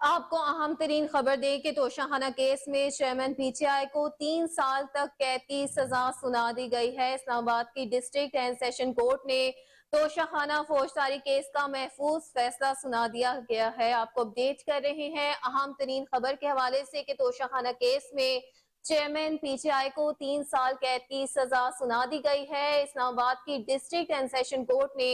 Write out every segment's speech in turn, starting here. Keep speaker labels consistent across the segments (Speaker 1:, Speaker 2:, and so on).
Speaker 1: آپ کو اہم ترین خبر دے کہ توشہ خانہ کیس میں چیئرمین پی ٹی آئی کو 3 سال تک قید کی سزا سنا دی گئی ہے۔ اسلام آباد کی ڈسٹرکٹ اینڈ سیشن کورٹ نے توشہ خانہ فوجداری کیس کا محفوظ فیصلہ سنا دیا گیا ہے۔ آپ کو اپڈیٹ کر رہے ہیں اہم ترین خبر کے حوالے سے کہ توشہ خانہ کیس میں چیئرمین پی ٹی آئی کو 3 سال قید کی سزا سنا دی گئی ہے۔ اسلام آباد کی ڈسٹرکٹ اینڈ سیشن کورٹ نے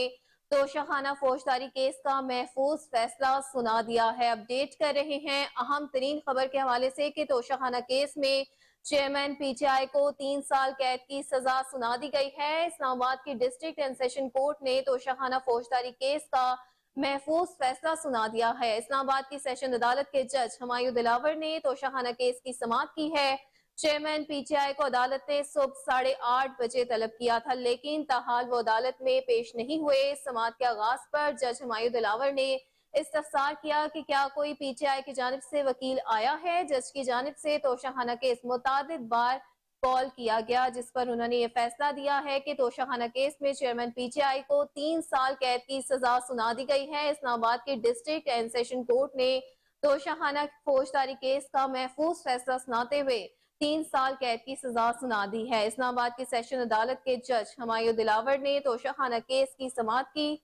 Speaker 1: توشہ خانہ فوجداری کیس کا محفوظ فیصلہ سنا دیا ہے۔ اپڈیٹ کر رہے ہیں اہم ترین خبر کے حوالے سے کہ توشہ خانہ کیس میں چیئرمین پی ٹی آئی کو 3 سال قید کی سزا سنا دی گئی ہے۔ اسلام آباد کی ڈسٹرکٹ اینڈ سیشن کورٹ نے توشہ خانہ فوجداری کیس کا محفوظ فیصلہ سنا دیا ہے۔ اسلام آباد کی سیشن عدالت کے جج ہمایوں دلاور نے توشہ خانہ کیس کی سماعت کی ہے۔ چیئرمین پی ٹی آئی کو عدالت نے صبح 8:30 بجے طلب کیا تھا، لیکن تاحال وہ عدالت میں پیش نہیں ہوئے۔ سماعت کے آغاز پر جج ہمایوں دلاور نے استفسار کیا کہ کیا کوئی پی ٹی آئی کی جانب سے وکیل آیا ہے۔ جج کی جانب سے توشہ خانہ کیس متعدد بار کال کیا گیا، جس پر انہوں نے یہ فیصلہ دیا ہے کہ توشہ خانہ کیس میں چیئرمین پی ٹی آئی کو 3 سال قید کی سزا سنا دی گئی ہے۔ اسلام آباد کی ڈسٹرکٹ اینڈ سیشن کورٹ نے توشہ خانہ فوجداری کیس کا محفوظ فیصلہ سناتے ہوئے 3 سال قید کی سزا سنا دی ہے۔ اسلام آباد کی سیشن عدالت کے جج ہمایوں دلاور نے توشہ خانہ کیس کی سماعت کی۔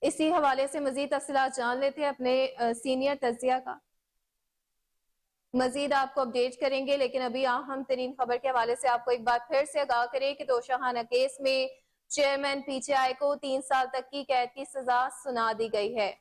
Speaker 1: اسی حوالے سے مزید تفصیلات جان لیتے ہیں اپنے سینئر تجزیہ کا۔ مزید آپ کو اپڈیٹ کریں گے، لیکن ابھی اہم ترین خبر کے حوالے سے آپ کو ایک بار پھر سے آگاہ کریں کہ توشہ خانہ کیس میں چیئرمین پی ٹی آئی کو 3 سال تک کی قید کی سزا سنا دی گئی ہے۔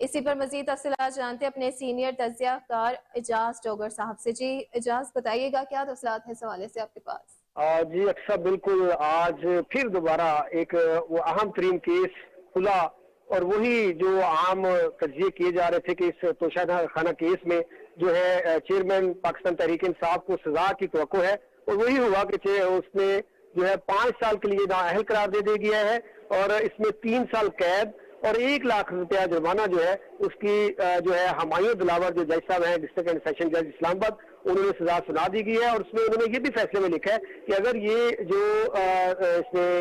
Speaker 1: اسی پر مزید تفصیلات جانتے اپنے سینئر تجزیہ کار اعجاز ڈوگر صاحب سے۔ جی اعجاز، بتائیے گا کیا تفصیلات ہیں اس حوالے سے آپ کے پاس؟
Speaker 2: جی اکثر بالکل آج پھر دوبارہ ایک وہ اہم ترین کیس کھلا، اور وہی جو عام تجزیے کیے جا رہے تھے کہ اس توشہ خانہ کیس میں جو ہے چیئرمین پاکستان تحریک انصاف کو سزا کی توقع ہے، اور وہی ہوا کہ اس نے جو ہے 5 سال کے لیے نااہل قرار دے دیا گیا ہے، اور اس میں 3 سال قید اور 1 لاکھ روپیہ جرمانہ جو ہے اس کی جو ہے ہمایوں دلاور جو جج صاحب ہیں ڈسٹرکٹ اینڈ سیشن جج اسلام آباد، انہوں نے سزا سنا دی گئی ہے۔ اور اس میں انہوں نے یہ بھی فیصلے میں لکھا ہے کہ اگر یہ جو اس میں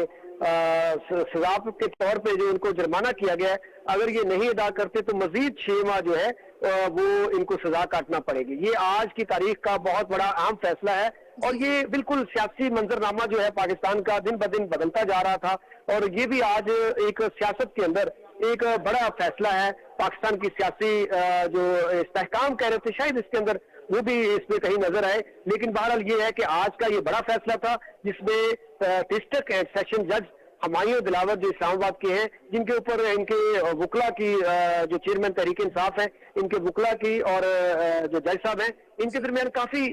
Speaker 2: سزا کے طور پہ جو ان کو جرمانہ کیا گیا ہے، اگر یہ نہیں ادا کرتے تو مزید 6 ماہ جو ہے وہ ان کو سزا کاٹنا پڑے گی۔ یہ آج کی تاریخ کا بہت بڑا اہم فیصلہ ہے، اور یہ بالکل سیاسی منظرنامہ جو ہے پاکستان کا دن بدن بدلتا جا رہا تھا، اور یہ بھی آج ایک سیاست کے اندر ایک بڑا فیصلہ ہے۔ پاکستان کی سیاسی جو استحکام کہہ رہے تھے شاید اس کے اندر وہ بھی اس میں کہیں نظر آئے، لیکن بہرحال یہ ہے کہ آج کا یہ بڑا فیصلہ تھا جس میں ڈسٹرکٹ اینڈ سیشن جج ہمایوں دلاور جو اسلام آباد کے ہیں، جن کے اوپر ان کے وکلا کی جو چیئرمین تحریک انصاف ہیں ان کے وکلا کی اور جو جج صاحب ہیں ان کے درمیان کافی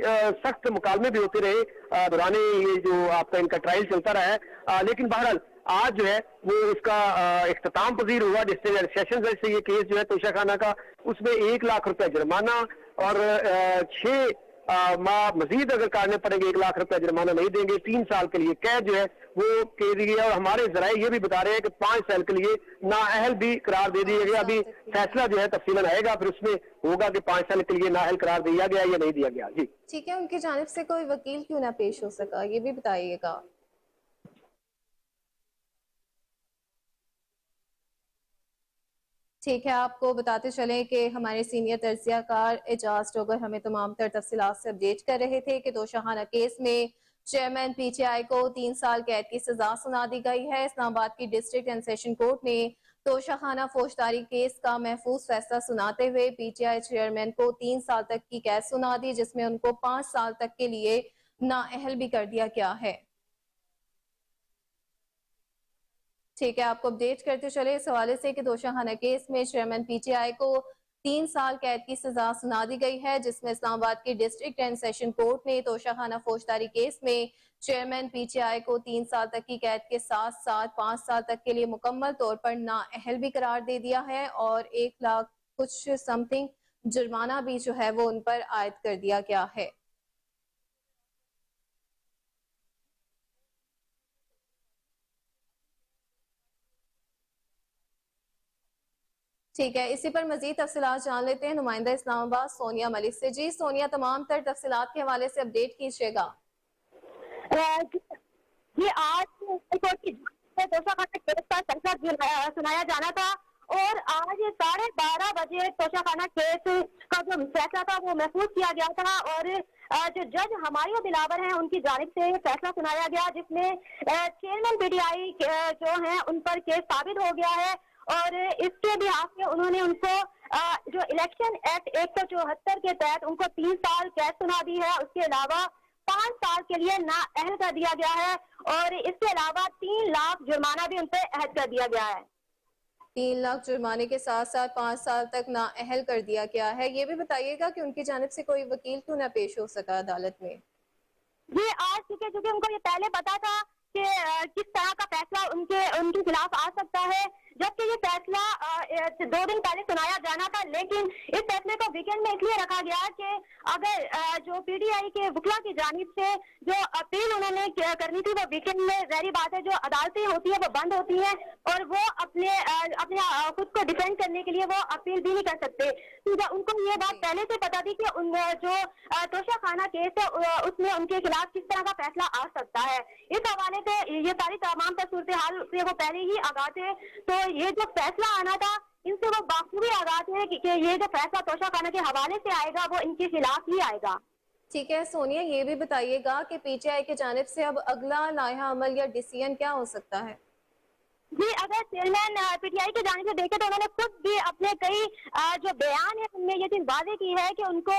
Speaker 2: سخت مکالمے بھی ہوتے رہے دوران یہ جو آپ کا ان کا ٹرائل چلتا رہا ہے، لیکن بہرحال آج جو ہے وہ اس کا اختتام پذیر ہوا۔ ڈسٹرکٹ سیشن جج سے یہ کیس جو ہے توشہ خانہ کا، اس میں 1 لاکھ روپے جرمانہ اور 6 ماہ مزید اگر کاٹنے پڑیں گے، 1 لاکھ روپے جرمانہ نہیں دیں گے، 3 سال کے لیے قید جو ہے وہ کہہ دی گئی ہے۔ اور ہمارے ذرائع یہ بھی بتا رہے ہیں کہ 5 سال کے لیے نااہل بھی قرار دے دیا گیا۔ ابھی فیصلہ جو ہے تفصیلاً آئے گا، پھر اس میں ہوگا کہ 5 سال کے لیے نااہل قرار دیا گیا یا نہیں دیا گیا۔ جی
Speaker 1: ٹھیک ہے، ان کی جانب سے کوئی وکیل کیوں نہ پیش ہو سکا، یہ بھی بتائیے گا۔ ٹھیک ہے، آپ کو بتاتے چلیں کہ ہمارے سینئر تجزیہ کار اعجاز ڈوگر ہمیں تمام تر تفصیلات سے اپڈیٹ کر رہے تھے کہ توشہ خانہ کیس میں چیئرمین پی ٹی آئی کو 3 سال قید کی سزا سنا دی گئی ہے۔ اسلام آباد کی ڈسٹرکٹ اینڈ سیشن کورٹ نے توشہ خانہ فوجداری کیس کا محفوظ فیصلہ سناتے ہوئے پی ٹی آئی چیئرمین کو 3 سال تک کی قید سنا دی، جس میں ان کو 5 سال تک کے لیے نااہل بھی کر دیا گیا ہے۔ ٹھیک ہے، آپ کو اپڈیٹ کرتے چلے اس حوالے سے کہ توشہ خانہ کیس میں چیئرمین پی ٹی آئی کو 3 سال قید کی سزا سنا دی گئی ہے، جس میں اسلام آباد کی ڈسٹرکٹ اینڈ سیشن کورٹ نے توشہ خانہ فوجداری کیس میں چیئرمین پی ٹی آئی کو 3 سال تک کی قید کے ساتھ ساتھ 5 سال تک کے لیے مکمل طور پر نااہل بھی قرار دے دیا ہے، اور 1 لاکھ کچھ سمتھنگ جرمانہ بھی جو ہے وہ ان پر عائد کر دیا گیا ہے۔ ٹھیک ہے، اسی پر مزید تفصیلات جان لیتے ہیں نمائندہ اسلام آباد سونیا ملک سے۔ جی سونیا، تمام تر تفصیلات کے حوالے سے اپڈیٹ کیجیے گا۔
Speaker 3: یہ آج तोशाखाना केस पर फैसला सुनाया जाना था, और आज 12:30 बजे तोशाखाना केस का जो फैसला था वो महफूज किया गया था, और जो जज हमायूं दिलावर हैं उनकी जानिब से फैसला सुनाया गया, जिसमें चेयरमैन पीटीआई जो हैं उन पर केस साबित हो गया है, और इसके बिहाफ में उन्होंने उनको जो इलेक्शन एक्ट 174 के तहत उनको 3 साल कैद सुना दी है। उसके अलावा 5 साल के लिए नाअहल कर दिया गया है, और इसके अलावा 3 लाख जुर्माना भी उन पर अहद कर दिया गया है।
Speaker 1: 3 लाख जुर्माने के साथ साथ 5 साल तक नाअहल कर दिया गया है। ये भी बताइएगा कि उनकी जानिब से कोई वकील क्यों न पेश हो सका अदालत में?
Speaker 3: जी, आज चूंकि उनको ये पहले पता था कि किस तरह का फैसला उनके खिलाफ आ सकता है, जबकि ये फैसला 2 दिन पहले सुनाया जाना था, लेकिन इस फैसले को वीकेंड में इसलिए रखा गया कि अगर जो पीटीआई के वकला की जानिब से जो अपील उन्होंने करनी थी वो वीकेंड में, ज़ाहिर बात है जो अदालतें होती है वो बंद होती हैं, और वो अपने खुद को डिफेंड करने के लिए वो अपील भी नहीं कर सकते। तो उनको ये बात पहले से पता थी कि उन जो तोशाखाना केस है उसमें उनके खिलाफ किस तरह का फैसला आ सकता है। इस हवाले से ये सारी तमाम सूरत हाल से वो पहले ही आगाह थे, तो ये जो फैसला आना था इनसे वो बाखूबी आगाह थे कि ये जो फैसला तोशाखाना के हवाले से आएगा वो इनके खिलाफ ही आएगा।
Speaker 1: ठीक है सोनिया, ये भी बताइएगा कि पीटीआई की जानिब से अब अगला लाया अमल या डिसीजन क्या हो सकता है?
Speaker 3: जी, अगर चेयरमैन पीटीआई की जानिब से देखे तो उन्होंने खुद भी अपने कई जो बयान है उनमें ये चीज वादे की है कि उनको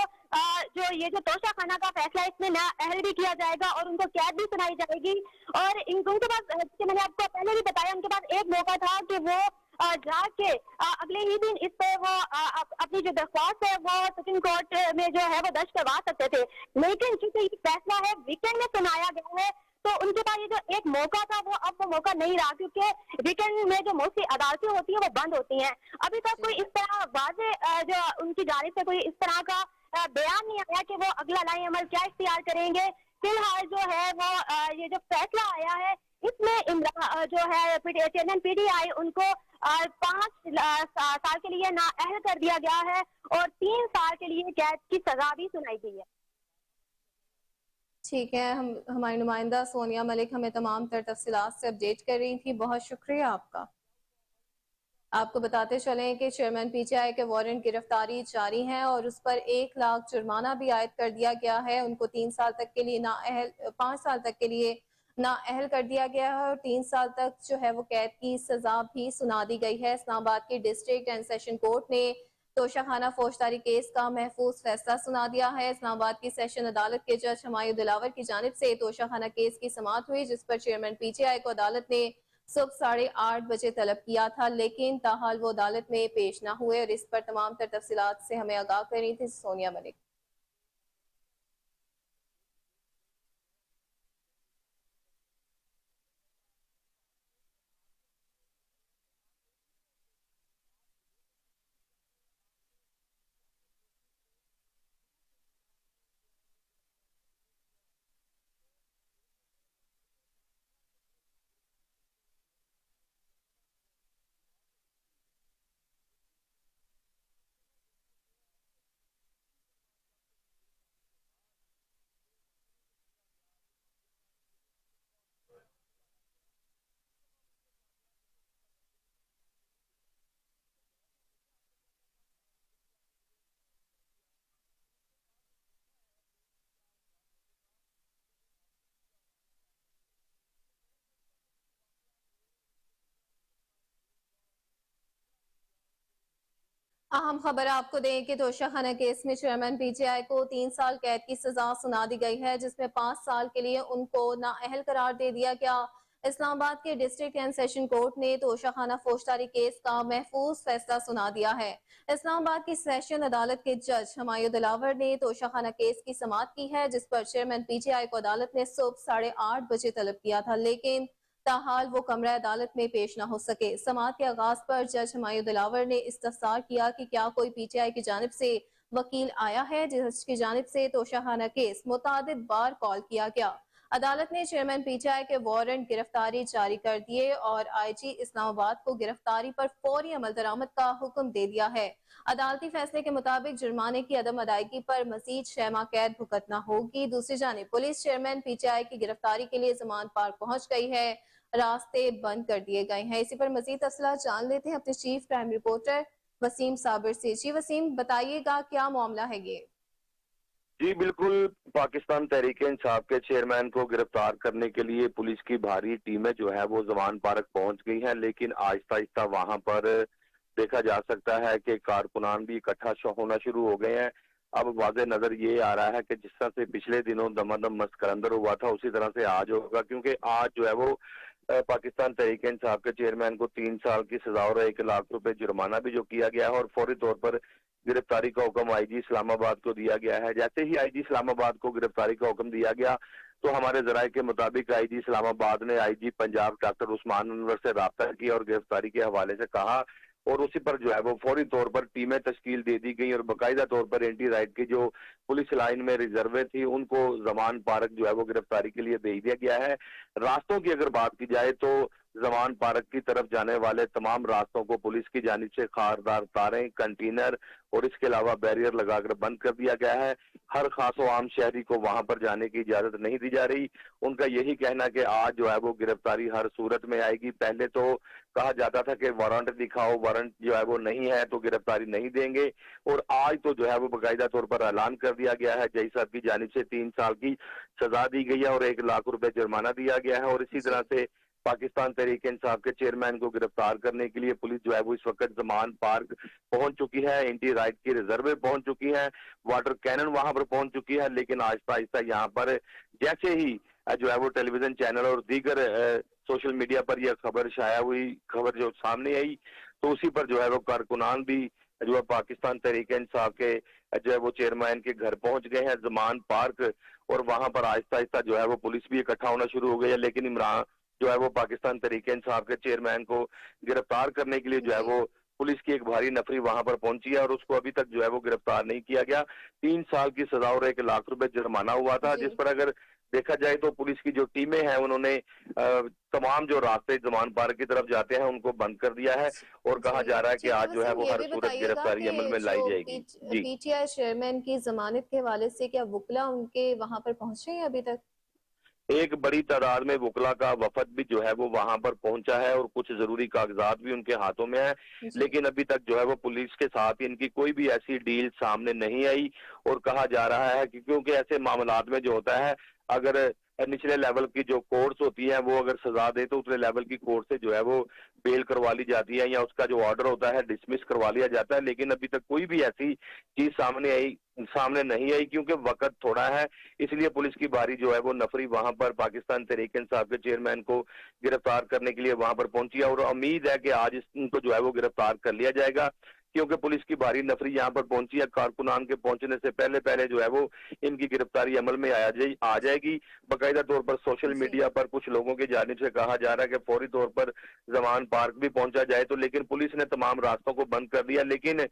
Speaker 3: जो तोशाखाना का फैसला इसमें नाअहल भी किया जाएगा और उनको कैद भी सुनाई जाएगी, और उनके पास, जैसे मैंने आपको पहले भी बताया, उनके पास एक मौका था कि वो जाके अगले ही दिन इस पे वो अपनी जो दरख्वास्त है वो सुप्रीम कोर्ट में जो है वो दर्ज करवा सकते थे, लेकिन चूंकि ये फैसला है वीकेंड में सुनाया गया है तो उनके पास ये जो एक मौका था वो अब वो मौका नहीं रहा, क्योंकि वीकेंड में जो मोस्टली अदालतें होती हैं वो बंद होती हैं। अभी तक कोई इस तरह वाजे जो उनकी जानिब से कोई इस तरह का बयान नहीं आया कि वो अगला लाए अमल क्या इख्तियार करेंगे। फिलहाल जो है वो ये जो फैसला आया है इसमें जो है चेयरमैन पीटीआई उनको 5 साल के लिए नाअहल कर दिया गया है और 3 साल के लिए कैद की सजा भी सुनाई गई है।
Speaker 1: ठीक है, हमारी नुमाइंदा सोनिया मलिक हमें तमाम तर तफसीलात से अपडेट कर रही थी। बहुत शुक्रिया आपका। आपको बताते चलें कि चेयरमैन पीटीआई के वारंट गिरफ्तारी जारी है और उस पर 1 लाख जुर्माना भी आयद कर दिया गया है। उनको 3 साल तक के लिए नाअहल 5 साल तक के लिए नाअहल कर दिया गया है और 3 साल तक जो है वो कैद की सजा भी सुना दी गई है। इस्लामाबाद की डिस्ट्रिक्ट एंड सेशन कोर्ट ने तोशाखाना फौजदारी केस का महफूज फैसला सुना दिया है। इस्लामाबाद की सेशन अदालत के जज हमायूं दिलावर की जानिब से तोशाखाना केस की समाअत हुई, जिस पर चेयरमैन पीटीआई को अदालत ने सुबह 8:30 बजे तलब किया था, लेकिन ताहाल वो अदालत में पेश ना हुए और इस पर तमाम तर तफसीलात से हमें आगाह कर रही थी सोनिया मलिक। अहम खबर आपको दें कि तोशाखाना केस में चेयरमैन पीटीआई को 3 साल कैद की सजा सुना दी गई है, जिसमें 5 साल के लिए उनको नाअहल करार दे दिया गया। इस्लामाबाद के डिस्ट्रिक्ट एंड सेशन कोर्ट ने तोशाखाना फौजदारी केस का महफूज फैसला सुना दिया है। इस्लामाबाद की सेशन अदालत के जज हमायूं दिलावर ने तोशाखाना केस की समाअत की है, जिस पर चेयरमैन पीटीआई को अदालत ने सुबह 8:30 बजे तलब किया था, लेकिन ताहाल वो कमरा अदालत में पेश न हो सके। समाअत के आगाज पर जज हमायूं दिलावर ने इस्तफसार किया कि क्या कोई पीटीआई की जानिब से वकील आया है, जिसकी जानिब से तोशाखाना केस मुतादिद बार कॉल किया गया। अदालत ने चेयरमैन पीटीआई के वारंट गिरफ्तारी जारी कर दिए और आईजी इस्लामाबाद को गिरफ्तारी पर फौरी अमल दरामद का हुक्म दे दिया है। अदालती फैसले के मुताबिक जुर्माने की अदम अदायगी पर मजीद 6 माह कैद भुगतना होगी। दूसरी जानिब पुलिस चेयरमैन पीटीआई की गिरफ्तारी के लिए जमानत पार्क पहुंच गई है। रास्ते बंद कर दिए गए हैं। इसी पर मजीद तफसीलात जान लेते हैं अपने chief crime reporter Waseem Sabir से। जी वसीम, बताइएगा क्या मामला है ये?
Speaker 4: जी बिल्कुल, पाकिस्तान तहरीक इंसाफ के चेयरमैन को गिरफ्तार करने के लिए पुलिस की भारी टीमें जो है वो जमान पार्क पहुंच गई हैं, लेकिन आहिस्ता आहिस्ता वहां पर देखा जा सकता है कि कारकुनान भी इकट्ठा होना शुरू हो गए हैं। अब वाज़े नजर ये आ रहा है कि जिस तरह से पिछले दिनों दमादम मस्त कलंदर हुआ था, उसी तरह से आज होगा, क्योंकि आज जो है वो पाकिस्तान तहरीक इंसाफ के चेयरमैन को 3 साल की सजा और 1 लाख रुपए जुर्माना भी जो किया गया है, और फौरी तौर पर गिरफ्तारी का हुक्म आईजी इस्लामाबाद को दिया गया है। जैसे ही आईजी इस्लामाबाद को गिरफ्तारी का हुक्म दिया गया, तो हमारे जराये के मुताबिक आईजी इस्लामाबाद ने आईजी पंजाब डॉक्टर उस्मान अनवर से राब्ता किया और गिरफ्तारी के हवाले से कहा, और उसी पर जो है वो फौरी तौर पर टीमें तश्कील दे दी गई और बाकायदा तौर पर एंटी राइट की जो पुलिस लाइन में रिजर्वे थी उनको जमान पार्क जो है वो गिरफ्तारी के लिए भेज दिया गया है। रास्तों की अगर बात की जाए तो जमान पार्क की तरफ जाने वाले तमाम रास्तों को पुलिस की जानिब से खारदार तारें, कंटेनर और इसके अलावा बैरियर लगाकर बंद कर दिया गया है। हर खास व आम शहरी को वहां पर जाने की इजाजत नहीं दी जा रही। उनका यही कहना कि आज जो है वो गिरफ्तारी हर सूरत में आएगी। पहले तो कहा जाता था कि वारंट दिखाओ, वारंट जो है वो नहीं है तो गिरफ्तारी नहीं देंगे, और आज तो जो है वो बाकायदा तौर पर ऐलान कर दिया गया है। जज साहब की जानिब से 3 साल की सजा दी गई है और 1 लाख रुपए जुर्माना दिया गया है। और इसी तरह से पाकिस्तान तहरीक इंसाफ के चेयरमैन को गिरफ्तार करने के लिए पुलिस जो है वो इस वक्त जमान पार्क पहुंच चुकी है, एंटी राइट की रिजर्वे पहुंच चुकी है, वाटर कैनन वहां पर पहुंच चुकी है। लेकिन आहिस्ता आहिस्ता यहाँ पर जैसे ही जो है वो टेलीविजन चैनल और दीगर सोशल मीडिया पर यह खबर छाया हुई, खबर जो सामने आई, तो उसी पर जो है वो कारकुनान भी जो है पाकिस्तान तहरीक इंसाफ के जो है वो चेयरमैन के घर पहुंच गए हैं जमान पार्क, और वहां पर आहिस्ता आहिस्ता जो है वो पुलिस भी इकट्ठा होना शुरू हो गई है। लेकिन इमरान जो है वो पाकिस्तान तहरीक इंसाफ के चेयरमैन को गिरफ्तार करने के लिए जो है वो पुलिस की एक भारी नफरी वहां पर पहुंची है, और उसको अभी तक जो है वो गिरफ्तार नहीं किया गया। 3 साल की सजा और 1 लाख रुपए जुर्माना हुआ था, जिस पर अगर देखा जाए तो पुलिस की जो टीमें हैं उन्होंने तमाम जो रास्ते जमान पार्क की तरफ जाते हैं उनको बंद कर दिया है, और कहा जा रहा है कि आज जो है वो हर सूरत गिरफ्तारी अमल में लाई जाएगी। जी,
Speaker 1: पीटीआई चेयरमैन की जमानत के हवाले से क्या वुकला उनके वहां पर पहुंचे हैं अभी तक?
Speaker 4: एक बड़ी तादाद में वुकला का वफद भी जो है वो वहां पर पहुंचा है और कुछ जरूरी कागजात भी उनके हाथों में है, लेकिन अभी तक जो है वो पुलिस के साथ इनकी कोई भी ऐसी डील सामने नहीं आई। और कहा जा रहा है कि क्योंकि ऐसे मामलात में जो होता है, अगर निचले लेवल की जो कोर्ट्स होती है वो अगर सजा दे तो उतने लेवल की कोर्ट से जो है वो बेल करवा ली जाती है, या उसका जो ऑर्डर होता है डिसमिस करवा लिया जाता है। लेकिन अभी तक कोई भी ऐसी चीज सामने नहीं आई, क्योंकि वक्त थोड़ा है, इसलिए पुलिस की भारी जो है वो नफरी वहां पर पाकिस्तान तहरीक इंसाफ के चेयरमैन को गिरफ्तार करने के लिए वहां पर पहुंची है, और उम्मीद है कि आज इनको जो है वो गिरफ्तार कर लिया जाएगा, क्योंकि पुलिस की भारी नफरी यहाँ पर पहुंची है। कारकुनान के पहुंचने से पहले पहले जो है वो इनकी गिरफ्तारी अमल में आ जाएगी। बाकायदा तौर पर सोशल मीडिया पर कुछ लोगों की जानिब से कहा जा रहा है कि फौरी तौर पर जमान पार्क भी पहुंचा जाए, तो लेकिन पुलिस ने तमाम रास्तों को बंद कर दिया। लेकिन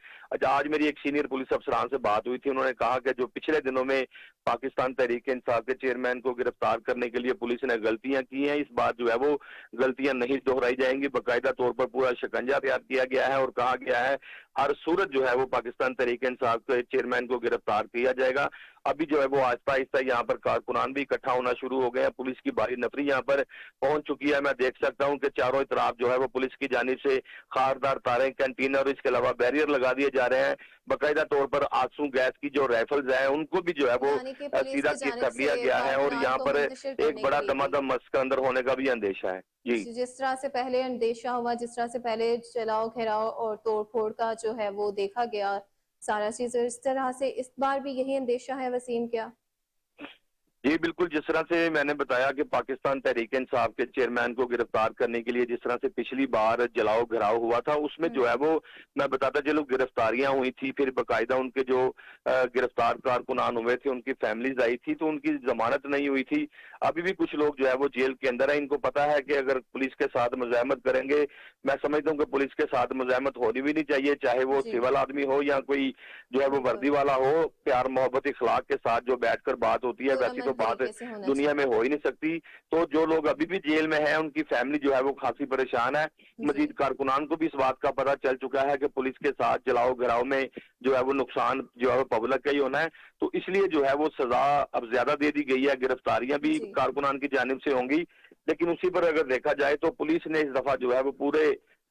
Speaker 4: आज मेरी एक सीनियर पुलिस अफसरान से बात हुई थी, उन्होंने कहा कि जो पिछले दिनों में पाकिस्तान तहरीक इंसाफ के चेयरमैन को गिरफ्तार करने के लिए पुलिस ने गलतियां की हैं, इस बार जो है वो गलतियां नहीं दोहराई जाएंगी। बाकायदा तौर पर पूरा शिकंजा तैयार किया गया है और कहा गया है हर सूरत जो है वो पाकिस्तान तहरीक इंसाफ के चेयरमैन को गिरफ्तार किया जाएगा। अभी जो है वो आहिस्ता आहिस्ता यहाँ पर कारकुनान भी इकट्ठा होना शुरू हो गए हैं, पुलिस की भारी नफरी यहाँ पर पहुंच चुकी है। मैं देख सकता हूँ कि चारों तरफ जो है वो पुलिस की जानिब से खारदार तारें, कंटेनर और इसके अलावा बैरियर लगा दिए जा रहे हैं। बाकायदा तौर पर आंसू गैस की जो राइफल्स हैं उनको भी जो है वो सीधा कर लिया गया है, और यहाँ पर एक बड़ा दमादम मस्त के अंदर होने का भी अंदेशा है। जी,
Speaker 1: जिस तरह से पहले अंदेशा हुआ, जिस तरह से पहले चलाओ घेराव और तोड़ फोड़ का जो है वो देखा गया सारा चीज, इस तरह से इस बार भी यही अंदेशा है वसीम क्या?
Speaker 4: जी बिल्कुल, जिस तरह से मैंने बताया कि पाकिस्तान तहरीक इंसाफ के चेयरमैन को गिरफ्तार करने के लिए जिस तरह से पिछली बार जलाओ घिराव हुआ था, उसमें जो है वो मैं बताता चलूं गिरफ्तारियां हुई थी, फिर बाकायदा उनके जो गिरफ्तार कारकुनान हुए थे उनकी फैमिलीज आई थी, तो उनकी जमानत नहीं हुई थी। अभी भी कुछ लोग जो है वो जेल के अंदर है। इनको पता है कि अगर पुलिस के साथ मुज़ाहमत करेंगे, मैं समझता हूँ कि पुलिस के साथ मुज़ाहमत होनी भी नहीं चाहिए, चाहे वो सिविल आदमी हो या कोई जो है वो वर्दी वाला हो। प्यार मोहब्बत इखलाक के साथ जो बैठकर बात होती है वैसी तो बात दुनिया में हो ही नहीं सकती। तो जो लोग अभी भी जेल में हैं उनकी फैमिली जो है वो खासी परेशान है। मजीद कारकुनान को भी इस बात का पता चल चुका है कि पुलिस के साथ जलाओ घिराव में जो है वो नुकसान जो है वो पब्लिक का ही होना है, तो इसलिए जो है वो सजा अब ज्यादा दे दी गई है। गिरफ्तारियां भी कारकुनान की जानिब से होंगी, लेकिन उसी पर अगर देखा जाए तो पुलिस ने इस दफा जो है वो पूरे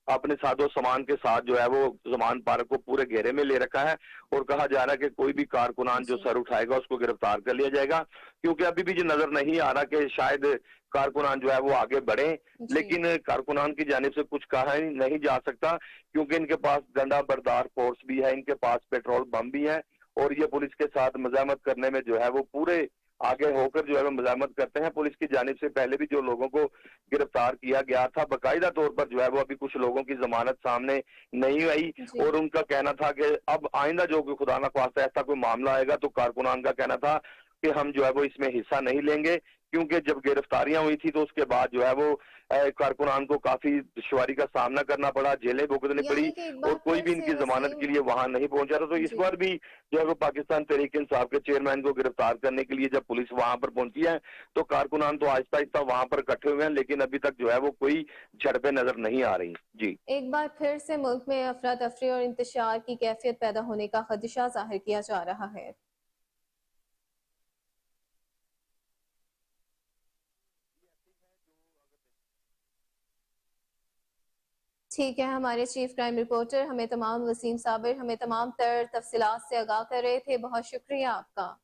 Speaker 4: अपने साजो सामान के साथ जो है वो जमान पार्क को पूरे घेरे में ले रखा है और कहा जा रहा है कि कोई भी कारकुनान जो
Speaker 1: जी
Speaker 4: सर उठाएगा उसको गिरफ्तार कर लिया जाएगा, क्योंकि अभी भी जो नजर नहीं आ रहा कि शायद कारकुनान जो है वो आगे बढ़े,
Speaker 1: जी
Speaker 4: लेकिन कारकुनान की जानिब से कुछ कहा ही नहीं जा सकता, क्योंकि इनके पास डंडा बरदार फोर्स भी है, इनके पास पेट्रोल बम भी है और ये पुलिस के साथ मजामत करने में जो है वो पूरे आगे होकर जो है वो मजामत करते हैं। पुलिस की जानिब से पहले भी जो लोगों को गिरफ्तार किया गया था बाकायदा तौर पर जो है वो अभी कुछ लोगों की जमानत सामने नहीं आई
Speaker 1: जी
Speaker 4: और उनका कहना था कि अब आइंदा जो कि खुदा ना खास्ता ऐसा कोई मामला आएगा तो कारकुनान का कहना था कि हम जो है वो इसमें हिस्सा नहीं लेंगे, क्योंकि जब गिरफ्तारियां हुई थी तो उसके बाद जो है वो कारकुनान को काफी दुश्वारी का सामना करना पड़ा, जेलें भुगतनी पड़ी
Speaker 1: यानी कि एक
Speaker 4: और
Speaker 1: बार
Speaker 4: कोई
Speaker 1: फिर
Speaker 4: भी
Speaker 1: से
Speaker 4: इनकी जमानत
Speaker 1: वसीम
Speaker 4: के लिए वहां नहीं पहुंचा था। तो इस
Speaker 1: जी
Speaker 4: बार भी जो है वो पाकिस्तान तहरीक इंसाफ के चेयरमैन को गिरफ्तार करने के लिए जब पुलिस वहां पर पहुंची है तो कारकुनान तो आहिस्ता आहिस्ता वहां पर इकट्ठे हुए हैं, लेकिन अभी तक जो है वो कोई झड़पें नजर नहीं आ रही। जी
Speaker 1: एक बार फिर से मुल्क में अफरा तफरी और इंतशार की कैफियत पैदा होने का खदशा जाहिर किया जा रहा है। ठीक है, हमारे चीफ क्राइम रिपोर्टर हमें तमाम वसीम साबिर हमें तमाम तर तफसीलात से आगाह कर रहे थे। बहुत शुक्रिया आपका।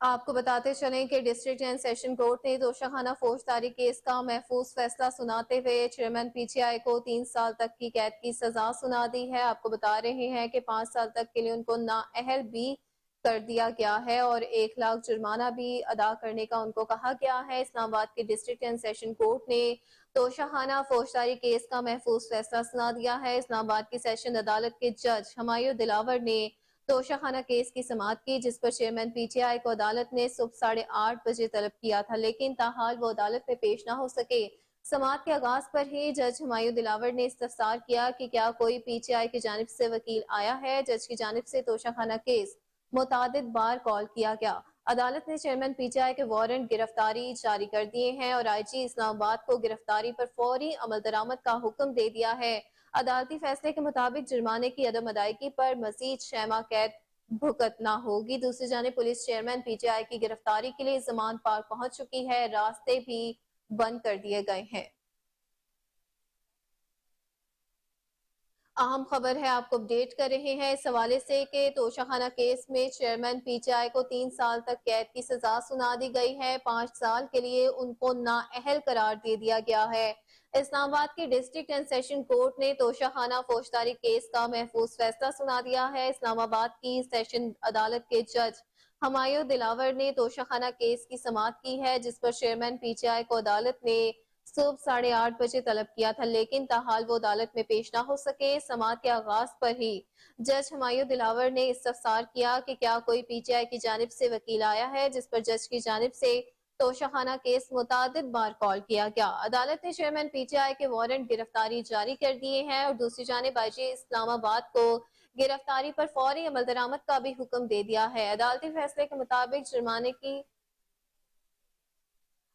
Speaker 1: आपको बताते चलें कि डिस्ट्रिक्ट एंड सेशन कोर्ट ने तोशाखाना फौजदारी केस का महफूज फैसला सुनाते हुए चेयरमैन पीटीआई को 3 साल तक की कैद की सजा सुना दी है। आपको बता रहे हैं कि 5 साल तक के लिए उनको नाअहल भी कर दिया गया है और 1 लाख जुर्माना भी अदा करने का उनको कहा गया है। इस्लामाबाद के डिस्ट्रिक्ट एंड सेशन कोर्ट ने तोशाखाना फौजदारी केस का महफूज फैसला सुना दिया है। इस्लामाबाद की सेशन अदालत के जज हमायूं दिलावर ने तोशाखाना केस की समाअत की, जिस पर चेयरमैन पीटीआई को अदालत ने सुबह 8:30 बजे तलब किया था, लेकिन ताहाल वो अदालत में पेश ना हो सके। समाअत के आगाज पर ही जज हमायूं दिलावर ने इस्तफसार किया कि क्या कोई पीटीआई की जानिब से वकील आया है। जज की जानिब से तोशाखाना केस मुतादिद बार कॉल किया गया। अदालत ने चेयरमैन पीटीआई के वारंट गिरफ्तारी जारी कर दिए हैं और आईजी इस्लामाबाद को गिरफ्तारी पर फौरी अमल दरामद का हुक्म दे दिया है। अदालती फैसले के मुताबिक जुर्माने की अदम अदायगी पर मजीद 6 माह कैद भुगतना होगी। दूसरी जानिब पुलिस चेयरमैन पीटीआई की गिरफ्तारी के लिए जमान पार्क पहुंच चुकी है, रास्ते भी बंद कर दिए गए हैं। अहम खबर है, आपको अपडेट कर रहे हैं इस हवाले से कि तोशाखाना केस में चेयरमैन पीटीआई को 3 साल तक कैद की सजा सुना दी गई है। 5 साल के लिए उनको नाअहल करार दे दिया गया है। इस्लामाबाद के डिस्ट्रिक्ट एंड सेशन कोर्ट ने तोशाखाना फौजदारी केस का महफूज फैसला सुना दिया है। इस्लामाबाद की सेशन अदालत के जज हमायूं दिलावर ने तोशाखाना केस की समाअत की है, जिस पर चेयरमैन पीटीआई को अदालत ने सुबह 8:30 बजे तलब किया था, लेकिन ताहाल वो अदालत में पेश ना हो सके। समाअत के आगाज पर ही जज हमायूं दिलावर ने इस्तफसार किया कि क्या कोई पीटीआई की जानिब से वकील आया है, जिस पर जज की जानिब से तोशाखाना केस मुतादिद बार कॉल किया गया। अदालत ने चेयरमैन पीटीआई के वारंट गिरफ्तारी जारी कर दिए हैं और दूसरी जानिब आईजी इस्लामाबाद को गिरफ्तारी पर फौरी अमल दरामद का भी हुक्म दे दिया है। अदालती फैसले के मुताबिक जुर्माने की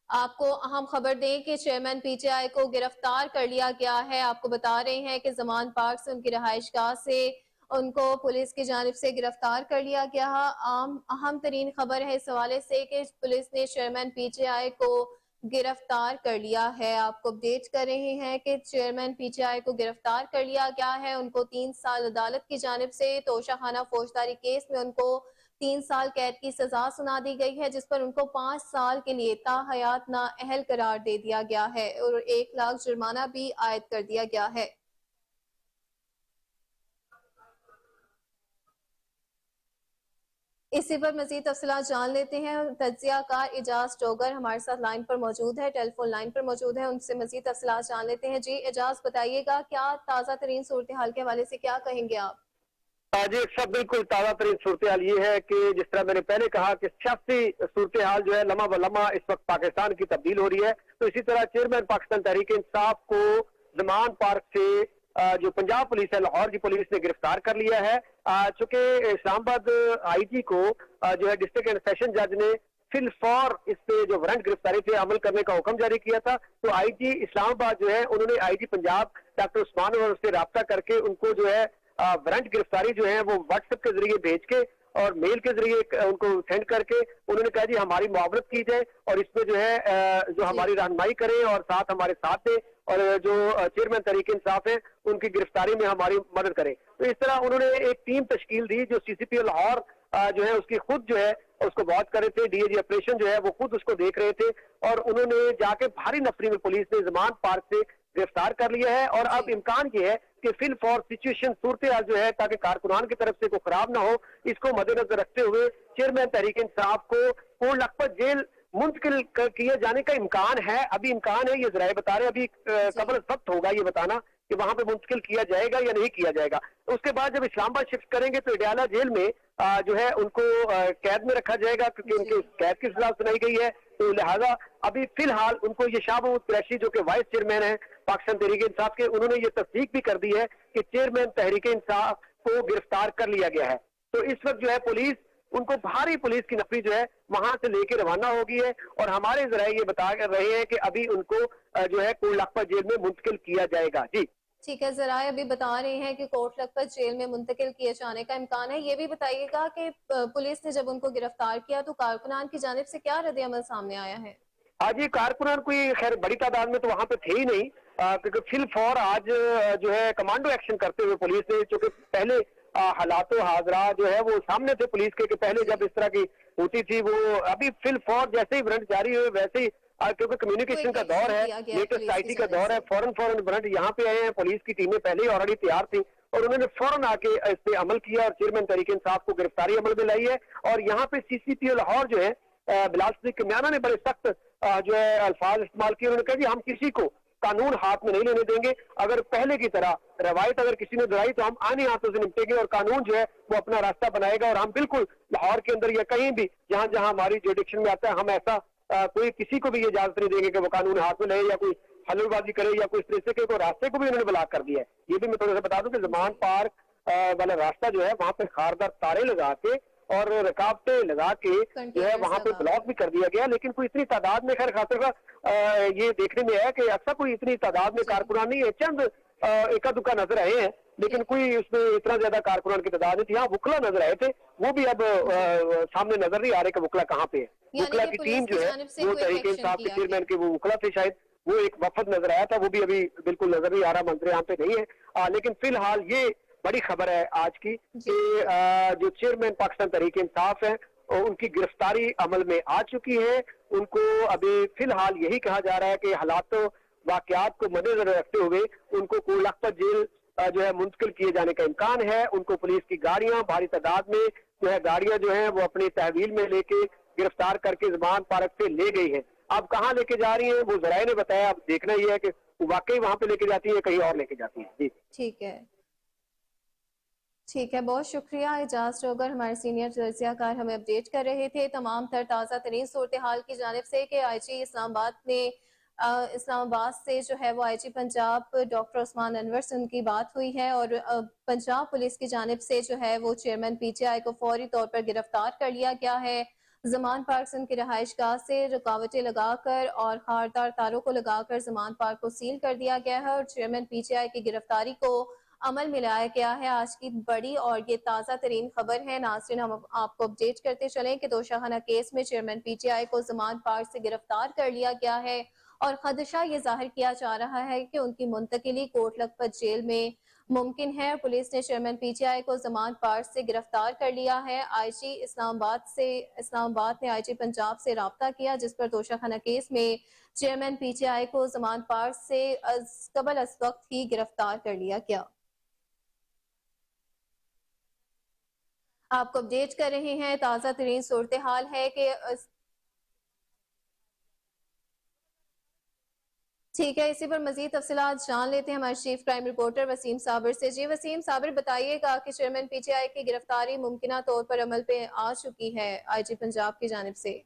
Speaker 1: आपको अहम खबर दें कि चेयरमैन पीटीआई को गिरफ्तार कर लिया गया है। आपको बता रहे हैं कि जमान पार्क से उनकी रहायशगाह से उनको पुलिस की जानिब से गिरफ्तार कर लिया गया। अहम तरीन खबर है इस हवाले से कि पुलिस ने चेयरमैन पीटीआई को गिरफ्तार कर लिया है। आपको अपडेट कर रहे हैं कि चेयरमैन पीटीआई को गिरफ्तार कर लिया गया है। उनको 3 साल अदालत की जानिब से तोशाखाना फौजदारी केस में उनको 3 साल कैद की सजा सुना दी गई है, जिस पर उनको 5 साल के लिए ताहयात नाअहल करार दे दिया गया है और 1 लाख जुर्माना भी आयद कर दिया गया है। इसी पर मजीद तफसीलात जान लेते हैं। तज्जियाकार एजाज टोगर हमारे साथ लाइन पर मौजूद है, टेलीफोन लाइन पर मौजूद है, उनसे मजीद तफसीलात जान लेते हैं। जी एजाज, बताइएगा क्या ताज़ा तरीन सूरत हाल के हवाले से क्या कहेंगे आप?
Speaker 2: जी सब बिल्कुल ताज़ा तरीन सूरत हाल ये है कि जिस तरह मैंने पहले कहा कि सियासी सूरत हाल जो है लम्हा ब लम्हा इस वक्त पाकिस्तान की तब्दील हो रही है, तो इसी तरह चेयरमैन पाकिस्तान तहरीक इंसाफ को ज़मान पार्क से जो पंजाब पुलिस है, लाहौर की पुलिस ने गिरफ्तार कर लिया है। चूंकि इस्लामाबाद आईजी को जो है डिस्ट्रिक्ट एंड सेशन जज ने फिल फॉर इस पे जो वारंट गिरफ्तारी पे अमल करने का हुक्म जारी किया था, तो आईजी इस्लामाबाद जो है उन्होंने आईजी पंजाब डॉक्टर उस्मान और उससे राब्ता करके उनको जो है वारंट गिरफ्तारी जो है वो व्हाट्सएप के जरिए भेज के और मेल के जरिए उनको सेंड करके उन्होंने कहा जी हमारी मुआवरत की जाए और इसमें जो है जो हमारी रहनुमाई करें और साथ हमारे साथ दें और जो चेयरमैन तहरीक इंसाफ है उनकी गिरफ्तारी में हमारी मदद करें। तो इस तरह उन्होंने एक टीम तश्कील दी जो सीसीपी लाहौर जो है उसकी खुद जो है उसको बहुत कर रहे थे, डीएजी ऑपरेशन जो है वो खुद उसको देख रहे थे और उन्होंने जाके भारी नफरी में पुलिस ने ज़मान पार्क से गिरफ्तार कर लिया है। और अब इम्कान ये है कि फिल फॉर सिचुएशन सूरत हाल जो है ताकि कारकुनान की तरफ से कोई खराब ना हो, इसको मद्देनजर रखते हुए चेयरमैन तहरीक इंसाफ को कोट लखपत जेल मुंतकिल किए जाने का इम्कान है। अभी इम्कान है, ये जराए बता रहे हैं, अभी कबल वक्त होगा ये बताना कि वहां पे मुंतकिल किया जाएगा या नहीं किया जाएगा। तो उसके बाद जब इस्लामाबाद शिफ्ट करेंगे तो इडियाला जेल में जो है उनको कैद में रखा जाएगा क्योंकि उनके कैद की सजा सुनाई गई है। तो लिहाजा अभी फिलहाल उनको ये शाह महमूद कुरैशी जो कि वाइस चेयरमैन है पाकिस्तान तहरीक इंसाफ के, उन्होंने ये तस्दीक भी कर दी है कि चेयरमैन तहरीक इंसाफ को गिरफ्तार कर लिया गया है। तो इस वक्त जो है पुलिस उनको भारी पुलिस की नफरी जो है वहां से लेके रवाना हो गई है और हमारे जराए ये बता रहे हैं कि अभी उनको जो है कोट लखपत जेल में मुंतकिल किया जाएगा। जी
Speaker 1: ठीक है, जराए अभी बता रहे हैं कि कोट लखपत जेल में मुंतकिल किए जाने का इम्कान है। ये भी बताइएगा कि पुलिस ने जब उनको गिरफ्तार किया तो कारकुनान की जानिब से क्या रद्द अमल सामने आया है?
Speaker 2: आज ये कारकुनान कोई खैर बड़ी तादाद में तो वहां पे थे ही नहीं, क्योंकि फिल फॉर आज जो है कमांडो एक्शन करते हुए पुलिस ने, चूंकि पहले हालात हाजरा जो है वो सामने थे पुलिस के कि पहले जब इस तरह की होती थी वो अभी फिल फॉर जैसे ही वारंट जारी हुए वैसे ही क्योंकि कम्युनिकेशन का दौर है, लेटेस्ट आईटी का दौर है, फौरन वारंट यहाँ पे आए हैं। पुलिस की टीमें पहले ही ऑलरेडी तैयार थी और उन्होंने फौरन आके इस पे अमल किया और चेयरमैन तहरीक इंसाफ को गिरफ्तारी अमल में लाई है। और यहाँ पे सीसीपी लाहौर जो है बिलाल सिद्दीक कमियाना ने बड़े सख्त जो है अल्फाज इस्तेमाल किए। उन्होंने कहा कि हम किसी को कानून हाथ में नहीं लेने देंगे, अगर पहले की तरह रवायत अगर किसी ने दोहराई तो हम आने हाथों से निपटेंगे और कानून जो है वो अपना रास्ता बनाएगा और हम बिल्कुल लाहौर के अंदर या कहीं भी जहां जहां हमारी जुडिक्शन में आता है हम ऐसा कोई किसी को भी ये इजाजत नहीं देंगे कि वो कानून हाथ में ले या कोई हलवाबाजी करे या कोई इस तरह से कोई रास्ते को भी उन्होंने ब्लॉक कर दिया है। ये भी मैं थोड़ा सा बता दूं कि ज़मान पार्क वाला रास्ता जो है वहां पे खारदार तारे लगा के और रकावटें लगा के जो है वहां पे ब्लॉक भी कर दिया गया, लेकिन कोई इतनी तादाद में खैर खातिर का ये देखने में है कि अक्सर कोई इतनी तादाद में कारकुनान नहीं है, चंद एका दुक्का नजर आए हैं लेकिन कोई उसमें इतना ज्यादा कारकुनान की तादाद नहीं थी। हाँ वुकला नजर आए थे, वो भी अब सामने नजर नहीं आ रहे कि वुकला कहाँ पे है। वुकला की टीम जो है वो तहरीक इंसाफ के चेयरमैन के वो वुकला थे, शायद वो एक वफद नजर आया था, वो भी अभी बिल्कुल नजर नहीं आ रहा, मंजर यहाँ पे नहीं है। लेकिन फिलहाल ये बड़ी खबर है आज की कि जो चेयरमैन पाकिस्तान तहरीक इंसाफ है उनकी गिरफ्तारी अमल में आ चुकी है। उनको अभी फिलहाल यही कहा जा रहा है कि हालात वाकयात को मद्देनजर रखते हुए उनको कोट लखपत जेल जो है मुंतकिल किए जाने का इम्कान है। उनको पुलिस की गाड़ियां भारी तादाद में जो है गाड़ियां जो है वो अपनी तहवील में लेके गिरफ्तार करके ज़मान पार्क से ले गई है। अब कहाँ लेके जा रही है वो जराए ने बताया, अब देखना ही है कि वाकई वहां पे लेके जाती है कहीं और लेके जाती है। जी
Speaker 1: ठीक है, बहुत शुक्रिया एजाज टोगर, हमारे सीनियर तज्जियाकार हमें अपडेट कर रहे थे तमाम तर ताज़ा तरीन सूरत हाल की जानिब से कि आईजी इस्लामाबाद ने इस्लामाबाद से जो है वो आईजी पंजाब डॉक्टर उस्मान अनवर से उनकी बात हुई है और पंजाब पुलिस की जानिब से जो है वो चेयरमैन पीटीआई को फौरी तौर पर गिरफ्तार कर लिया गया है। ज़मान पार्क से उनकी रहाइश गाह से रुकावटें लगाकर और खारदार तारों को लगाकर ज़मान पार्क को सील कर दिया गया है और चेयरमैन पीटीआई की गिरफ्तारी को अमल में लाया गया है। आज की बड़ी और ये ताज़ा तरीन खबर है। नाज़रीन, हम आपको अपडेट करते चलें कि तोशाखाना केस में चेयरमैन पीटीआई को ज़मान पार्क से गिरफ्तार कर लिया गया है اور خدشہ یہ ظاہر کیا جا رہا ہے کہ ان کی منتقلی کوٹ لکھپت جیل میں ممکن ہے۔ پولیس نے چیئرمین پی ٹی آئی کو ضمانت پار سے گرفتار کر لیا ہے۔ آئی جی اسلام آباد نے آئی جی پنجاب سے رابطہ کیا، جس پر توشہ خانہ کیس میں چیئرمین پی ٹی آئی کو ضمانت پار سے قبل از وقت ہی گرفتار کر لیا گیا۔ آپ کو اپڈیٹ کر رہے ہیں، تازہ ترین صورتحال ہے کہ ٹھیک ہے، اسی پر مزید تفصیلات جان لیتے ہیں ہمارے چیف کرائم رپورٹر وسیم صابر سے۔ جی وسیم صابر، بتائیے گا کہ چیئرمین پی ٹی آئی کی گرفتاری ممکنہ طور پر عمل پہ آ چکی ہے آئی جی پنجاب کی جانب سے۔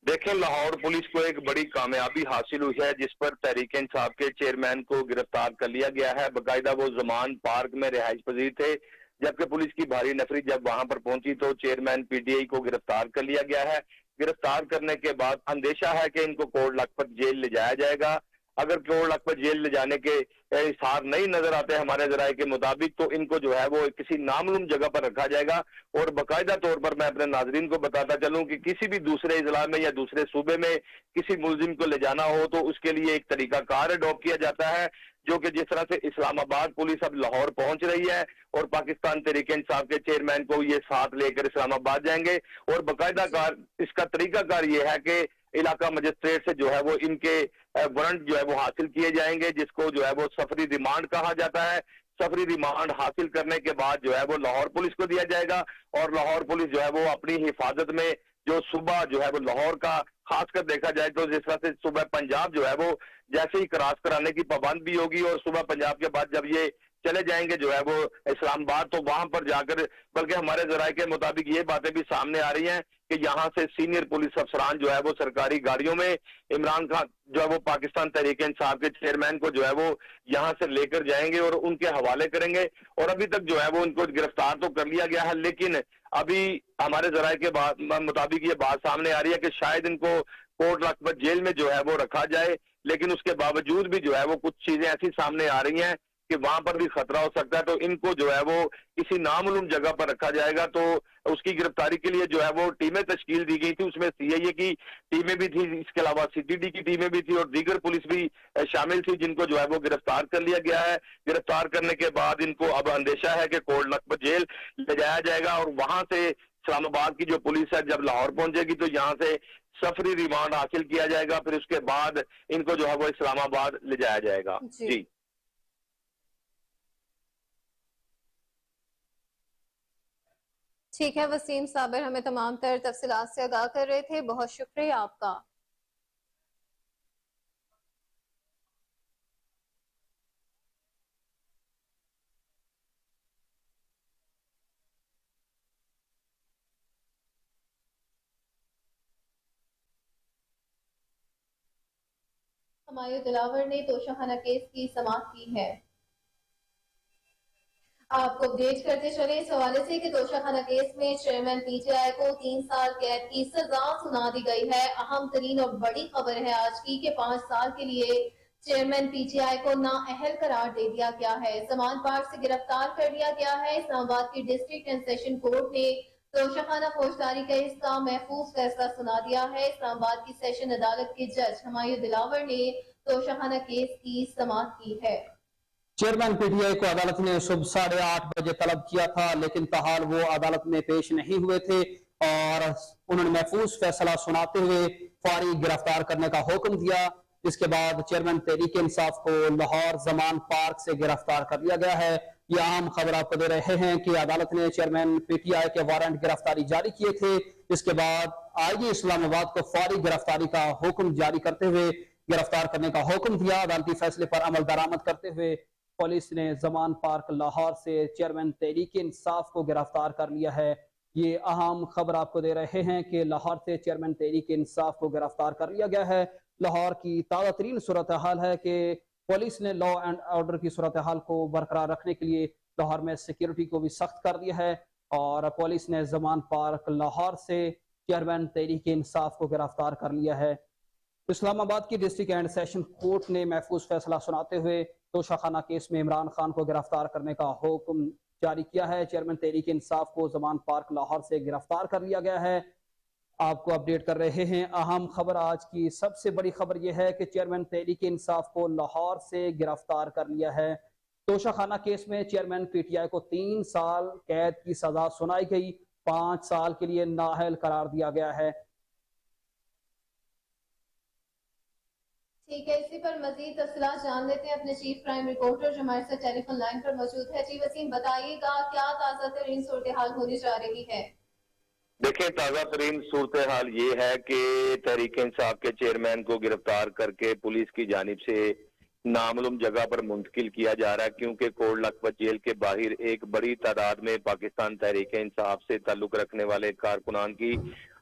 Speaker 4: دیکھیں، لاہور پولیس کو ایک بڑی کامیابی حاصل ہوئی ہے، جس پر تحریک انصاف کے چیئرمین کو گرفتار کر لیا گیا ہے۔ باقاعدہ وہ زمان پارک میں رہائش پذیر تھے، جبکہ پولیس کی بھاری نفری جب وہاں پر پہنچی تو چیئرمین پی ٹی آئی کو گرفتار کر لیا گیا ہے۔ گرفتار کرنے کے بعد اندیشہ ہے کہ ان کو کوٹ لکھپت جیل لے جایا جائے گا۔ اگر کوٹ لکھپت جیل لے جانے کے اثار نہیں نظر آتے ہمارے ذرائع کے مطابق، تو ان کو جو ہے وہ کسی نامعلوم جگہ پر رکھا جائے گا۔ اور باقاعدہ طور پر میں اپنے ناظرین کو بتاتا چلوں کہ کسی بھی دوسرے اضلاع میں یا دوسرے صوبے میں کسی ملزم کو لے جانا ہو تو اس کے لیے ایک طریقہ کار اڈاپٹ کیا جاتا ہے، جو کہ جس طرح سے اسلام آباد پولیس اب لاہور پہنچ رہی ہے اور پاکستان تحریک انصاف کے چیئرمین کو یہ ساتھ لے کر اسلام آباد جائیں گے، اور باقاعدہ کار اس کا طریقہ کار یہ ہے کہ علاقہ مجسٹریٹ سے جو ہے وہ ان کے وارنٹ جو ہے وہ حاصل کیے جائیں گے، جس کو جو ہے وہ سفری ریمانڈ کہا جاتا ہے۔ سفری ریمانڈ حاصل کرنے کے بعد جو ہے وہ لاہور پولیس کو دیا جائے گا، اور لاہور پولیس جو ہے وہ اپنی حفاظت میں جو صوبہ جو ہے وہ لاہور کا خاص کر دیکھا جائے تو جس طرح سے صوبہ پنجاب جو ہے وہ جیسے ہی کراس کرانے کی پابند بھی ہوگی، اور صوبہ پنجاب کے بعد جب یہ چلے جائیں گے جو ہے وہ اسلام آباد، تو وہاں پر جا کر بلکہ ہمارے ذرائع کے مطابق یہ باتیں بھی سامنے آ رہی ہیں کہ یہاں سے سینئر پولیس افسران جو ہے وہ سرکاری گاڑیوں میں عمران خان جو ہے وہ پاکستان تحریک انصاف کے چیئرمین کو جو ہے وہ یہاں سے لے کر جائیں گے اور ان کے حوالے کریں گے۔ اور ابھی تک جو ہے وہ ان کو گرفتار تو کر لیا گیا ہے، لیکن ابھی ہمارے ذرائع کے مطابق یہ بات سامنے آ رہی ہے کہ شاید ان کو کوٹ لکھپت جیل میں جو ہے وہ رکھا جائے، لیکن اس کے باوجود بھی جو ہے وہ کچھ چیزیں ایسی سامنے آ رہی ہیں کہ وہاں پر بھی خطرہ ہو سکتا ہے، تو ان کو جو ہے وہ کسی نامعلوم جگہ پر رکھا جائے گا۔ تو اس کی گرفتاری کے لیے جو ہے وہ ٹیمیں تشکیل دی گئی تھی، اس میں سی آئی اے کی ٹیمیں بھی تھی، اس کے علاوہ سی ٹی ڈی کی ٹیمیں بھی تھی اور دیگر پولیس بھی شامل تھی، جن کو جو ہے وہ گرفتار کر لیا گیا ہے۔ گرفتار کرنے کے بعد ان کو اب اندیشہ ہے کہ کوٹ لکھپت جیل لے جایا جائے گا، اور وہاں سے اسلام آباد کی جو پولیس ہے جب لاہور پہنچے گی تو یہاں سے سفری ریمانڈ حاصل کیا جائے گا، پھر اس کے بعد ان کو جو ہے وہ اسلام آباد لے جایا جائے گا۔ جی
Speaker 1: ٹھیک ہے، وسیم صابر ہمیں تمام تر تفصیلات سے آگاہ کر رہے تھے، بہت شکریہ آپ کا۔ ہمایوں دلاور نے توشہ خانہ کیس کی سماعت کی ہے۔ آپ کو اپڈیٹ کرتے چلے اس حوالے سے کہ توشہ خانہ کیس میں چیئرمین پی ٹی آئی کو 3 سال قید کی سزا سنا دی گئی ہے۔ اہم ترین اور بڑی خبر ہے آج کی کہ 5 سال کے لیے چیئرمین پی ٹی آئی کو نااہل قرار دے دیا گیا ہے۔ ضمانت پار سے گرفتار کر لیا گیا ہے۔ اسلام آباد کی ڈسٹرکٹ اینڈ سیشن کورٹ نے توشہ خانہ فوجداری کیس کا محفوظ فیصلہ سنا دیا ہے۔ اسلام آباد کی سیشن عدالت کے جج ہمایوں دلاور نے توشہ خانہ کیس کی سماعت کی ہے۔
Speaker 5: چیئرمین پی ٹی آئی کو عدالت نے صبح 8:30 بجے طلب کیا تھا، لیکن تاحال وہ عدالت میں پیش نہیں ہوئے تھے اور انہوں نے محفوظ فیصلہ سناتے ہوئے فوری گرفتار کرنے کا حکم دیا۔ اس کے بعد چیئرمین تحریک انصاف کو لاہور زمان پارک سے گرفتار کر لیا گیا ہے۔ یہ اہم خبر آپ کو دے رہے ہیں کہ عدالت نے چیئرمین پی ٹی آئی کے وارنٹ گرفتاری جاری کیے تھے۔ اس کے بعد آئی جی اسلام آباد کو فوری گرفتاری کا حکم جاری کرتے ہوئے گرفتار کرنے کا حکم دیا۔ عدالتی فیصلے پر عمل درآمد کرتے ہوئے پولیس نے زمان پارک لاہور سے چیئرمین تحریک انصاف کو گرفتار کر لیا ہے۔ یہ اہم خبر آپ کو دے رہے ہیں کہ لاہور سے چیئرمین تحریک انصاف کو گرفتار کر لیا گیا ہے۔ لاہور کی تازہ ترین صورتحال ہے کہ پولیس نے لا اینڈ آرڈر کی صورتحال کو برقرار رکھنے کے لیے لاہور میں سیکیورٹی کو بھی سخت کر دیا ہے، اور پولیس نے زمان پارک لاہور سے چیئرمین تحریک انصاف کو گرفتار کر لیا ہے۔ اسلام آباد کی ڈسٹرکٹ اینڈ سیشن کورٹ نے محفوظ فیصلہ سناتے ہوئے توشہ خانہ کیس میں عمران خان کو گرفتار کرنے کا حکم جاری کیا ہے۔ چیئرمین تحریک انصاف کو زمان پارک لاہور سے گرفتار کر لیا گیا ہے۔ آپ کو اپڈیٹ کر رہے ہیں اہم خبر۔ آج کی سب سے بڑی خبر یہ ہے کہ چیئرمین تحریک انصاف کو لاہور سے گرفتار کر لیا ہے۔ توشہ خانہ کیس میں چیئرمین پی ٹی آئی کو 3 سال قید کی سزا سنائی گئی، 5 سال کے لیے نااہل قرار دیا گیا ہے۔
Speaker 1: ٹھیک ہے، اسی پر مزید تفصیلات جان لیتے ہیں اپنے چیف کرائم رپورٹر جو ہمارے ساتھ ٹیلی فون لائن پر موجود ہے۔ جی وسیم، بتائیے گا کیا تازہ ترین صورتحال ہونے جا رہی ہے؟
Speaker 4: دیکھیں، تازہ ترین صورتحال یہ ہے کہ تحریک انصاف کے چیئرمین کو گرفتار کر کے پولیس کی جانب سے نامعلوم جگہ پر منتقل کیا جا رہا ہے، کیونکہ کوٹ لکھپت جیل کے باہر ایک بڑی تعداد میں پاکستان تحریک انصاف سے تعلق رکھنے والے کارکنان کی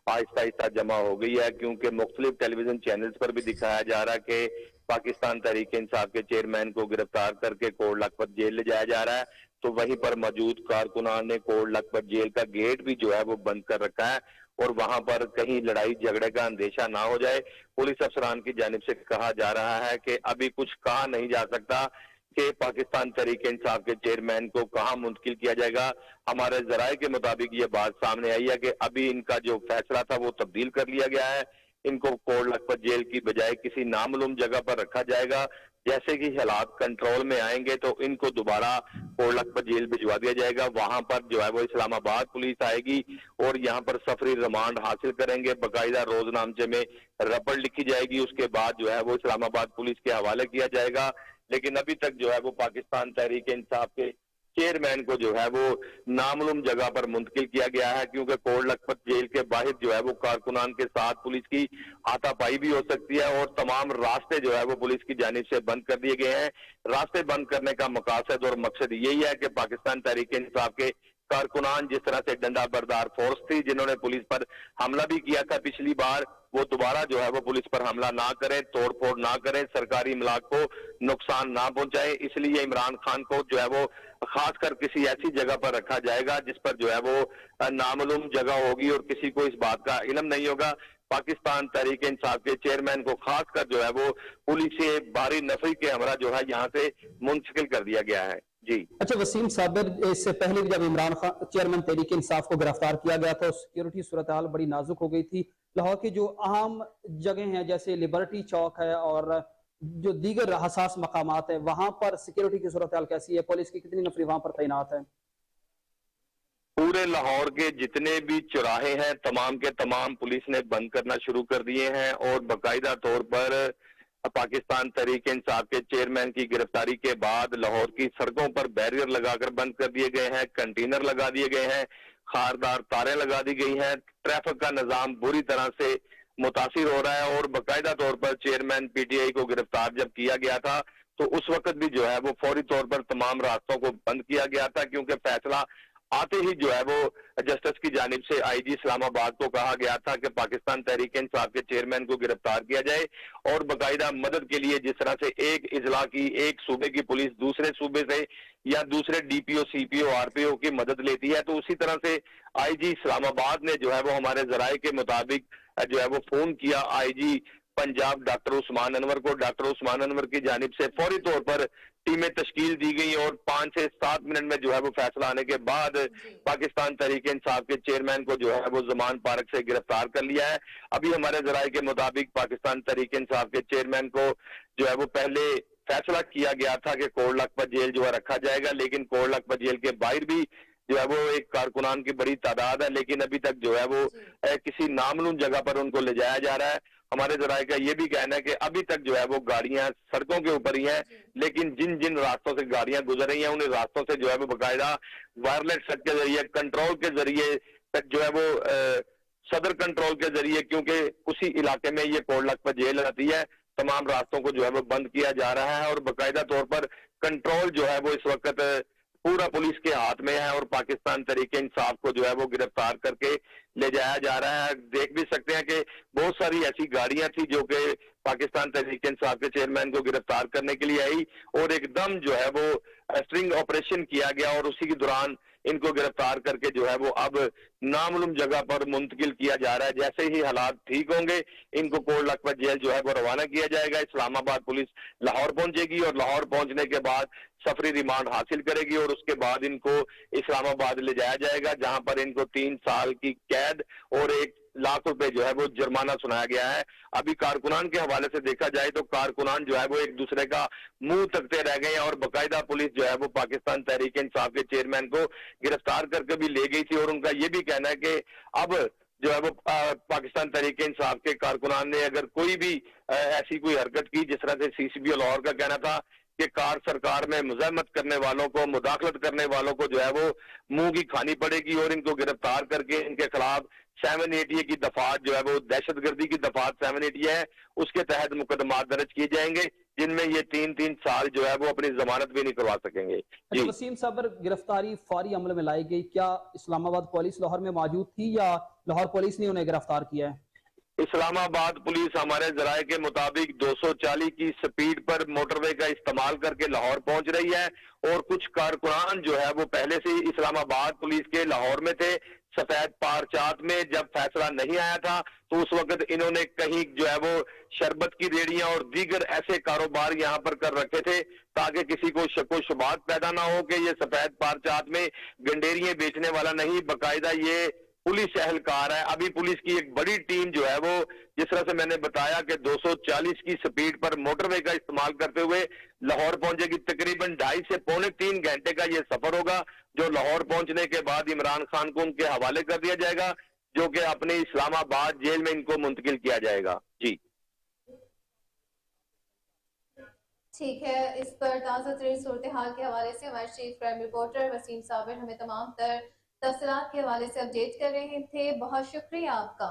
Speaker 4: آہستہ آہستہ جمع ہو گئی ہے، کیونکہ مختلف ٹیلی ویژن چینلز پر بھی دکھایا جا رہا ہے کہ پاکستان تحریک انصاف کے چیئرمین کو گرفتار کر کے کوٹ لکھپت جیل لے جایا جا رہا ہے۔ تو وہیں پر موجود کارکنان نے کوٹ لکھپت جیل کا گیٹ بھی جو ہے وہ بند کر رکھا ہے، اور وہاں پر کہیں لڑائی جھگڑے کا اندیشہ نہ ہو جائے۔ پولیس افسران کی جانب سے کہا جا رہا ہے کہ ابھی کچھ کہا نہیں جا سکتا کہ پاکستان تحریک انصاف کے چیئرمین کو کہاں منتقل کیا جائے گا۔ ہمارے ذرائع کے مطابق یہ بات سامنے آئی ہے کہ ابھی ان کا جو فیصلہ تھا وہ تبدیل کر لیا گیا ہے، ان کو کوٹ لکھپت جیل کی بجائے کسی نامعلوم جگہ پر رکھا جائے گا۔ جیسے کہ حالات کنٹرول میں آئیں گے تو ان کو دوبارہ کوٹ لکھپت جیل بھجوا دیا جائے گا۔ وہاں پر جو ہے وہ اسلام آباد پولیس آئے گی اور یہاں پر سفری ریمانڈ حاصل کریں گے، باقاعدہ روز نامچے میں رپورٹ لکھی جائے گی، اس کے بعد جو ہے وہ اسلام آباد پولیس کے حوالے کیا جائے گا۔ لیکن ابھی تک جو ہے وہ پاکستان تحریک انصاف کے چیئرمین کو جو ہے وہ نامعلوم جگہ پر منتقل کیا گیا ہے، کیونکہ کوٹ لکھپت جیل کے باہر جو ہے وہ کارکنان کے ساتھ پولیس کی ہاتھا پائی بھی ہو سکتی ہے، اور تمام راستے جو ہے وہ پولیس کی جانب سے بند کر دیے گئے ہیں۔ راستے بند کرنے کا مقاصد اور مقصد یہی ہے کہ پاکستان تحریک انصاف کے کارکنان جس طرح سے ڈنڈا بردار فورس تھی جنہوں نے پولیس پر حملہ بھی کیا تھا پچھلی بار، وہ دوبارہ جو ہے وہ پولیس پر حملہ نہ کریں، توڑ پھوڑ نہ کریں، سرکاری املاک کو نقصان نہ پہنچائیں۔ اس لیے عمران خان کو جو ہے وہ خاص کر کسی ایسی جگہ پر رکھا جائے گا جس پر جو ہے وہ نامعلوم جگہ ہوگی اور کسی کو اس بات کا علم نہیں ہوگا۔ پاکستان تحریک انصاف کے چیئرمین کو خاص کر جو ہے وہ پولیس سے بھاری نفری کے ہمراہ جو ہے یہاں سے منتقل کر دیا گیا ہے۔ جی
Speaker 5: اچھا وسیم صابر، اس سے پہلے جب عمران خان چیئرمین تحریک انصاف کو گرفتار کیا گیا تھا، سیکیورٹی صورتحال بڑی نازک ہو گئی تھی۔ لاہور کی جو اہم جگہیں ہیں جیسے لبرٹی چوک ہے اور جو دیگر حساس مقامات ہیں، وہاں پر سیکیورٹی کی صورتحال کیسی ہے؟ پولیس کی کتنی نفری وہاں پر تعینات ہے؟
Speaker 4: پورے لاہور کے جتنے بھی چوراہے ہیں تمام کے تمام پولیس نے بند کرنا شروع کر دیے ہیں، اور باقاعدہ طور پر پاکستان تحریک انصاف کے چیئرمین کی گرفتاری کے بعد لاہور کی سڑکوں پر بیریئر لگا کر بند کر دیے گئے ہیں، کنٹینر لگا دیے گئے ہیں، خاردار تاریں لگا دی گئی ہیں، ٹریفک کا نظام بری طرح سے متاثر ہو رہا ہے۔ اور باقاعدہ طور پر چیئرمین پی ٹی آئی کو گرفتار جب کیا گیا تھا تو اس وقت بھی جو ہے وہ فوری طور پر تمام راستوں کو بند کیا گیا تھا، کیونکہ فیصلہ آتے ہی جو ہے وہ جسٹس کی جانب سے آئی جی اسلام آباد کو کہا گیا تھا کہ پاکستان تحریک انصاف کے چیئرمین کو گرفتار کیا جائے، اور باقاعدہ مدد کے لیے جس طرح سے ایک اضلاع کی ایک صوبے کی پولیس دوسرے صوبے سے یا دوسرے ڈی پی او سی پی او آر پی او کی مدد لیتی ہے، تو اسی طرح سے آئی جی اسلام آباد نے جو ہے وہ ہمارے ذرائع کے مطابق جو ہے وہ فون کیا آئی جی پنجاب ڈاکٹر عثمان انور کو۔ ڈاکٹر عثمان انور کی جانب سے فوری طور پر ٹیمیں تشکیل دی گئی، اور 5 سے 7 منٹ میں جو ہے وہ فیصلہ آنے کے بعد پاکستان تحریک انصاف کے چیئرمین کو جو ہے وہ زمان پارک سے گرفتار کر لیا ہے۔ ابھی ہمارے ذرائع کے مطابق پاکستان تحریک انصاف کے چیئرمین کو جو ہے وہ پہلے فیصلہ کیا گیا تھا کہ کوٹ لکھپت جیل جو ہے رکھا جائے گا، لیکن کوٹ لکھپت جیل کے باہر بھی جو ہے وہ ایک کارکنان کی بڑی تعداد ہے، لیکن ابھی تک جو ہے وہ کسی نامعلوم جگہ پر ان کو لے جایا جا رہا ہے۔ ہمارے ذرائع کا یہ بھی کہنا ہے کہ ابھی تک جو ہے وہ گاڑیاں سڑکوں کے اوپر ہی ہیں، لیکن جن جن راستوں سے گاڑیاں گزر رہی ہیں ان راستوں سے جو ہے وہ باقاعدہ وائرلیس سڑک کے ذریعے کنٹرول کے ذریعے جو ہے وہ صدر کنٹرول کے ذریعے، کیونکہ اسی علاقے میں یہ کوٹ لکھپت جیل رہتی ہے، تمام راستوں کو جو ہے وہ بند کیا جا رہا ہے، اور باقاعدہ طور پر کنٹرول جو ہے وہ اس وقت پورا پولیس کے ہاتھ میں ہے، اور پاکستان تحریک انصاف کو جو ہے وہ گرفتار کر کے لے جایا جا رہا ہے۔ دیکھ بھی سکتے ہیں کہ بہت ساری ایسی گاڑیاں تھی جو کہ پاکستان تحریک انصاف کے چیئرمین کو گرفتار کرنے کے لیے آئی، اور ایک دم جو ہے وہ اسٹرنگ آپریشن کیا گیا، اور اسی کے دوران ان کو گرفتار کر کے جو ہے وہ اب نامعلوم جگہ پر منتقل کیا جا رہا ہے۔ جیسے ہی حالات ٹھیک ہوں گے ان کو کوٹ لکھپت جیل جو ہے وہ روانہ کیا جائے گا۔ اسلام آباد پولیس لاہور پہنچے گی، اور لاہور پہنچنے کے بعد سفری ریمانڈ حاصل کرے گی، اور اس کے بعد ان کو اسلام آباد لے جایا جائے گا، جہاں پر ان کو 3 سال کی قید اور ایک लाख रुपए जो है वो जुर्माना सुनाया गया है। अभी कारकुनान के हवाले से देखा जाए तो कारकुनान जो है वो एक दूसरे का मुंह तकते रह गए हैं और बाकायदा पुलिस जो है वो पाकिस्तान तहरीक इंसाफ के चेयरमैन को गिरफ्तार करके भी ले गई थी और उनका ये भी कहना है कि अब जो है वो पाकिस्तान तहरीक इंसाफ के कारकुनान ने अगर कोई भी ऐसी कोई हरकत की, जिस तरह से सीसीबी लाहौर का कहना था कि कार सरकार में मुज़ाहमत करने वालों को, मुदाखलत करने वालों को जो है वो मुंह की खानी पड़ेगी और इनको गिरफ्तार करके इनके खिलाफ 780 की दफात जो है वो दहशतगर्दी की दफात 780 है, उसके तहत मुकदमा दर्ज किए जाएंगे, जिनमें ये 3-3 साल जो है वो अपनी जमानत भी नहीं करवा सकेंगे। जी
Speaker 5: वसीम साहब, गिरफ्तारी फौरी अमल में लाई गई, क्या इस्लामाबाद पुलिस लाहौर में मौजूद थी या लाहौर पुलिस ने उन्हें गिरफ्तार किया है?
Speaker 4: इस्लामाबाद पुलिस हमारे जराये के मुताबिक 240 की स्पीड पर मोटरवे का इस्तेमाल करके लाहौर पहुंच रही है और कुछ कारकुनान जो है वो पहले से ही इस्लामाबाद पुलिस के लाहौर में थे। सफेद पारचात में जब फैसला नहीं आया था तो उस वक्त इन्होंने कहीं जो है वो शरबत की रेडियां और दीगर ऐसे कारोबार यहां पर कर रखे थे ताकि किसी को शक व शुबात पैदा ना हो कि ये सफेद पारचात में गंडेरियां बेचने वाला नहीं, बाकायदा ये पुलिस एहलकार है। अभी पुलिस की एक बड़ी टीम जो है वो, जिस तरह से मैंने बताया कि 240 की स्पीड पर मोटरवे का इस्तेमाल करते हुए लाहौर पहुंचेगी। तकरीबन 2.5 से पौने 3 घंटे का ये सफर होगा, जो लाहौर पहुंचने के बाद इमरान खान को उनके हवाले कर दिया जाएगा, जो कि अपने इस्लामाबाद जेल में इनको मुंतकिल किया जाएगा। जी
Speaker 1: ठीक है, इस पर ताज़ा तरीन सूरत हाल के हवाले से हमारे chief crime reporter Waseem Sabir हमें तमाम तर तफसीलात के हवाले से अपडेट कर रहे थे। बहुत शुक्रिया आपका।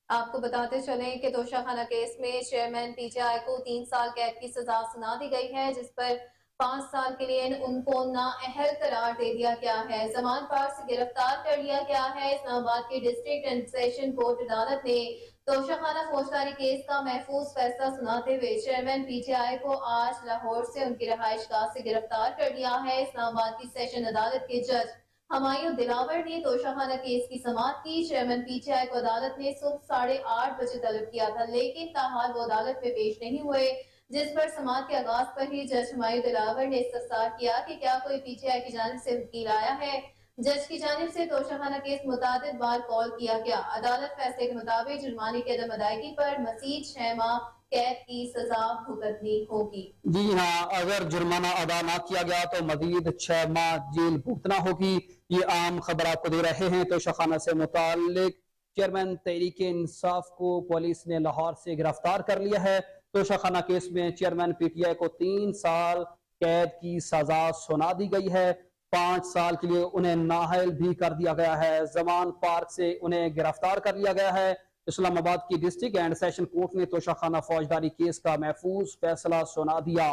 Speaker 1: आपको बताते चलें कि तोशाखाना केस में चेयरमैन पीटीआई को 3 साल कैद की सजा सुना दी गई है, जिस पर 5 साल के लिए उनको नाअहल करार दे दिया गया है। जमान पार से गिरफ्तार कर लिया गया है। इस्लामाबाद की डिस्ट्रिक्ट एंड सेशन कोर्ट अदालत ने तोशाखाना फौजदारी केस का महफूज फैसला सुनाते हुए चेयरमैन पीटीआई को आज लाहौर से उनकी रहाइश गाह से गिरफ्तार कर लिया है। इस्लामाबाद की सेशन अदालत के जज हमायूं दिलावर ने तोशाखाना केस की समाअत की। चेयरमैन पीटीआई को अदालत ने सुबह 8:30 बजे तलब किया था, लेकिन ताहाल वो अदालत में पेश नहीं हुए, जिस पर समाअत के आगाज पर ही जज हमायूं दिलावर ने इस्तफसार किया कि क्या कोई पीटीआई की जानिब से वकील आया है। जज की जानिब से तोशाखाना केस मुतादिद बार कॉल किया गया। अदालत फैसले के मुताबिक जुर्माने की अदम अदायगी पर मजीद 6 माह कैद की सजा भुगतनी होगी।
Speaker 5: जी हाँ, अगर जुर्माना अदा ना किया गया तो मजीद 6 माह जेल भुगतना होगी। ये आम खबर आपको दे रहे हैं। तोशाखाना से मुताल्लिक चेयरमैन तहरीक इंसाफ को पुलिस ने लाहौर से गिरफ्तार कर लिया है। तोशाखाना केस में चेयरमैन पीटीआई को 3 साल कैद की सजा सुना दी गई है। 5 साल के लिए उन्हें नाअहल भी कर दिया गया है। जमान पार्क से उन्हें गिरफ्तार कर लिया गया है। इस्लामाबाद की डिस्ट्रिक्ट एंड सेशन कोर्ट ने तोशाखाना फौजदारी केस का महफूज फैसला सुना दिया।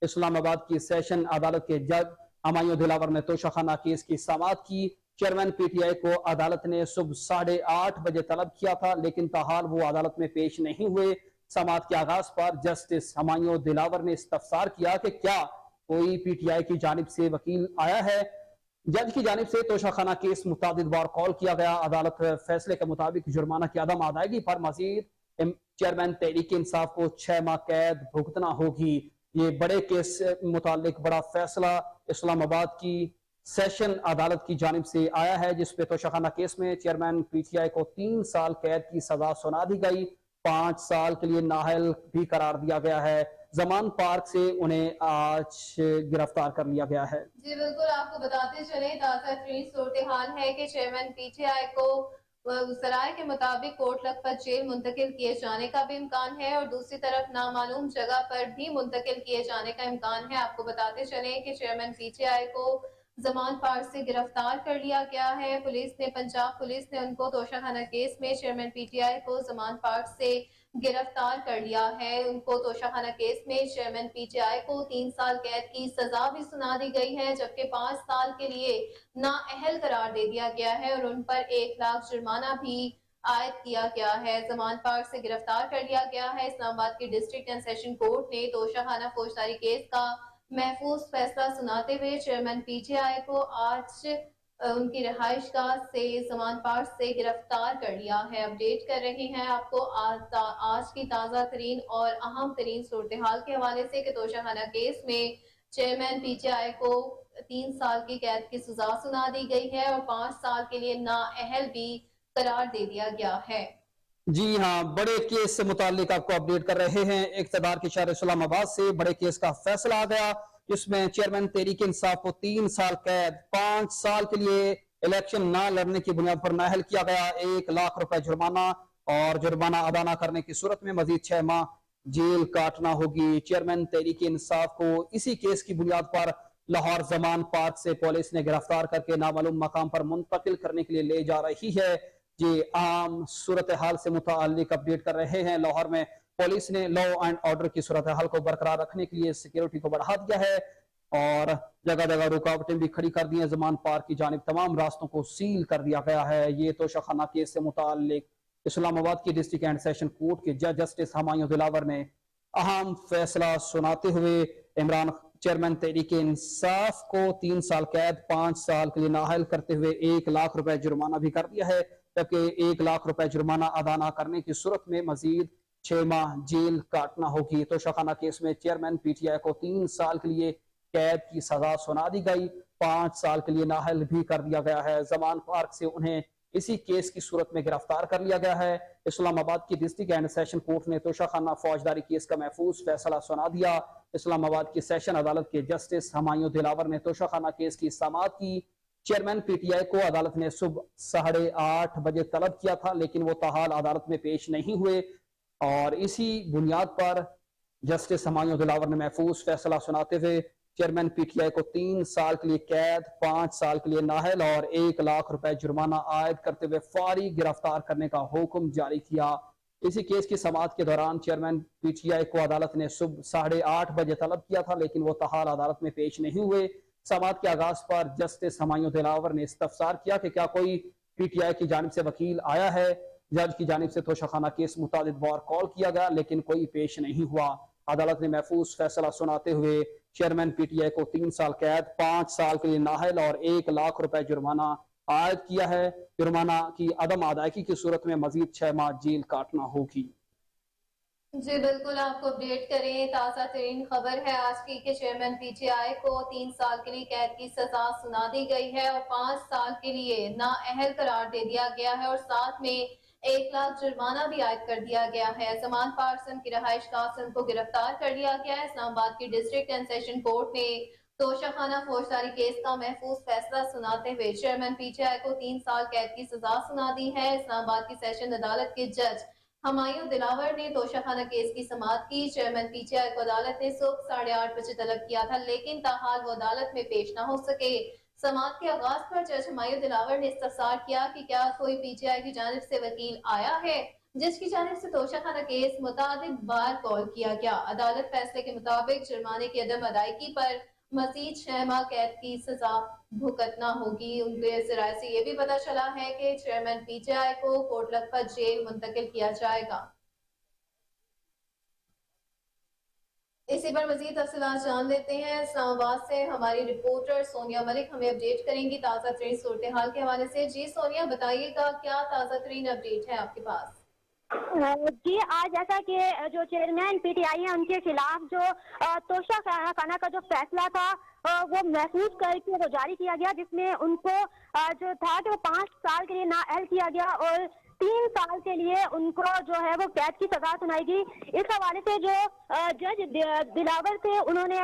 Speaker 5: इस्लामाबाद की सेशन अदालत के जज हमायूं दिलावर ने तोशाखाना केस की समाअत की। चेयरमैन पीटीआई को अदालत ने सुबह 8:30 बजे तलब किया था, लेकिन ताहाल वो अदालत में पेश नहीं हुए। समाअत के आगाज पर जस्टिस हमायूं दिलावर ने इस्तफसार किया कि क्या कोई पीटीआई की जानिब से वकील आया है। जज की जानिब से तोशाखाना केस मुतादिद बार कॉल किया गया। अदालत फैसले के मुताबिक जुर्माना की अदम अदायगी पर मजीद चेयरमैन तहरीक इंसाफ को 6 माह कैद भुगतना होगी। ये बड़े केस से मुतालिक बड़ा फैसला इस्लामाबाद की सेशन अदालत की जानिब से आया है, जिसपे तोशाखाना केस में चेयरमैन पीटीआई को 3 साल कैद की सजा सुना दी गई। 5 साल के लिए नाअहल भी करार दिया गया है। जमान पार्क से उन्हें आज गिरफ्तार कर लिया गया है।
Speaker 1: जी बिल्कुल, आपको बताते चले ताज़ा तरीन सूरत हाल है कि चेयरमैन पीटीआई को सराय के मुताबिक कोट लखपत जेल मुंतकिल किए जाने का भी इम्कान है और दूसरी तरफ नामालूम जगह पर भी मुंतकिल किए जाने का इम्कान है। आपको बताते चले कि चेयरमैन पीटीआई को जमान पार्क से गिरफ्तार कर लिया गया है। पंजाब पुलिस ने उनको तोशाखाना केस में चेयरमैन पीटीआई को जमान पार्क से गिरफ्तार कर लिया है। उनको तोशाखाना केस में चेयरमैन पीटीआई को 3 साल कैद की सजा भी सुना दी गई है, जबकि 5 साल के लिए नाअहल करार दे दिया गया है और उन पर 1 लाख जुर्माना भी आयद किया गया है। जमान पार्क से गिरफ्तार कर लिया गया है। इस्लामाबाद की डिस्ट्रिक्ट एंड सेशन कोर्ट ने तोशाखाना फौजदारी केस का महफूज फैसला सुनाते हुए चेयरमैन पीटीआई को आज उनकी रिहाइश गाह से जमान पार्क से गिरफ्तार कर लिया है। अपडेट कर रहे हैं आपको आज की ताज़ा तरीन और अहम तरीन सूरत हाल के हवाले से कि तोशाखाना केस में चेयरमैन पीटीआई को 3 साल की कैद की सजा सुना दी गई है और 5 साल के लिए नाअहल भी करार दे दिया गया है।
Speaker 5: जी हाँ, बड़े केस से मुतालिक आपको अपडेट कर रहे हैं। इक़्तिदार के शहर इस्लामाबाद से बड़े केस का फैसला आ गया, जिसमें चेयरमैन तहरीक इंसाफ को 3 साल कैद, 5 साल के लिए इलेक्शन ना लड़ने की बुनियाद पर नाअहल किया गया, 1 लाख रुपए जुर्माना और जुर्माना अदा न करने की सूरत में मजीद 6 माह जेल काटना होगी। चेयरमैन तहरीक इंसाफ को इसी केस की बुनियाद पर लाहौर जमान पार्क से पुलिस ने गिरफ्तार करके नामालूम मकाम पर मुंतकिल करने के लिए ले जा रही है। जी आम सूरत हाल से मुतालिक अपडेट कर रहे हैं। लाहौर में पुलिस ने लॉ एंड ऑर्डर की सूरत हाल को बरकरार रखने के लिए सिक्योरिटी को बढ़ा दिया है और जगह जगह रुकावटें भी खड़ी कर दी हैं। जमान पार्क की जानिब तमाम रास्तों को सील कर दिया गया है। ये तोशाखाना केस से मुतालिक इस्लामाबाद की डिस्ट्रिक्ट एंड सेशन कोर्ट के जज जस्टिस हमायूं दिलावर ने अहम फैसला सुनाते हुए इमरान चेयरमैन तहरीक इंसाफ को 3 साल कैद, 5 साल के लिए नाअहल करते हुए 1 लाख रुपए जुर्माना भी कर दिया है, जबकि 1 लाख रुपए जुर्माना अदा न करने की सूरत में मजीद 6 माह जेल काटना होगी। तोशाखाना केस में चेयरमैन पीटीआई को 3 साल के लिए कैद की सजा सुना दी गई, 5 साल के लिए नाअहल भी कर दिया गया है। जमान पार्क से उन्हें इसी केस की सूरत में गिरफ्तार कर लिया गया है। इस्लामाबाद की डिस्ट्रिक्ट एंड सेशन कोर्ट ने तोशाखाना फौजदारी केस का महफूज फैसला सुना दिया। इस्लामाबाद की सेशन अदालत के जस्टिस हमायूं दिलावर ने तोशाखाना केस की समाअत की। चेयरमैन पीटीआई को अदालत ने सुबह 8:30 बजे तलब किया था, लेकिन वो ताहाल अदालत में पेश नहीं हुए और इसी बुनियाद पर जस्टिस हमायूं दिलावर ने महफूज फैसला सुनाते हुए चेयरमैन पीटीआई को 3 साल के लिए कैद, 5 साल के लिए नाअहल और 1 लाख रुपए जुर्माना आयद करते हुए फौरी गिरफ्तार करने का हुक्म जारी किया। इसी केस की समाअत के दौरान चेयरमैन पीटीआई को अदालत ने सुबह 8:30 बजे तलब किया था, लेकिन वो ताहाल अदालत में पेश नहीं हुए। समाअत के आगाज पर जस्टिस हमायूं दिलावर ने इस्तफसार किया कि क्या कोई पीटीआई की जानिब से वकील आया है। जज की जानिब से तोशाखाना केस मुतालिक बार कॉल किया गया, लेकिन कोई पेश नहीं हुआ। अदालत ने महफूज फैसला सुनाते हुए चेयरमैन पीटीआई को 3 साल कैद, 5 साल के लिए नाअहल और 1 लाख रुपए जुर्माना आयद किया है। जुर्माना की अदम अदायगी की सूरत में मजीद 6 माह जेल काटना होगी।
Speaker 1: जी बिल्कुल, आपको अपडेट करें। ताज़ा तरीन खबर है आज की कि चेयरमैन पीटीआई को 3 साल के लिए कैद की सजा सुना दी गई है और 5 साल के लिए नाअहल करार दे दिया गया है और साथ में 1 लाख जुर्माना भी आयद कर दिया गया है। जमान पार्सन की रहाइश कासिम को गिरफ्तार कर लिया गया है। इस्लामाबाद की डिस्ट्रिक्ट एंड सेशन कोर्ट ने तोशाखाना फौजदारी केस का महफूज फैसला सुनाते हुए चेयरमैन पीटीआई को 3 साल कैद की सजा सुना दी है। इस्लामाबाद की सेशन अदालत के जज हमायूं दिलावर ने तोशाखाना केस की समाअत की। चेयरमैन पीटीआई को अदालत ने सुबह 8:30 बजे तलब किया था, लेकिन ताहाल वो अदालत में पेश न हो सके। समाअत के आगाज पर जज हमायूं दिलावर ने इस्तफसार किया कि क्या कोई पीटीआई की जानिब से वकील आया है, जिसकी जानिब से तोशाखाना केस मुताबिक बार कॉल किया गया। अदालत फैसले के मुताबिक जुर्माने की अदम अदायगी पर मजीद 6 माह कैद की सजा भुगतना होगी। उनके जराये से ये भी पता चला है कि चेयरमैन पीटीआई को कोट लखपत जेल मुंतकिल किया जाएगा। इसी पर मजीद तफसीलात जान लेते हैं। इस्लामाबाद से हमारी रिपोर्टर सोनिया मलिक हमें अपडेट करेंगी ताज़ा तरीन सूरत हाल के हवाले से। जी सोनिया, बताइएगा क्या ताज़ा तरीन अपडेट है आपके पास?
Speaker 3: जी, आज जैसा कि जो चेयरमैन पीटीआई है उनके खिलाफ जो तोशाखाना का जो फैसला था वो महफूज करके वो जारी किया गया, जिसमें उनको जो था कि वो 5 साल के लिए नाअहल किया गया और 3 साल के लिए उनको जो है वो कैद की सजा सुनाई गई। इस हवाले से जो जज दिलावर थे उन्होंने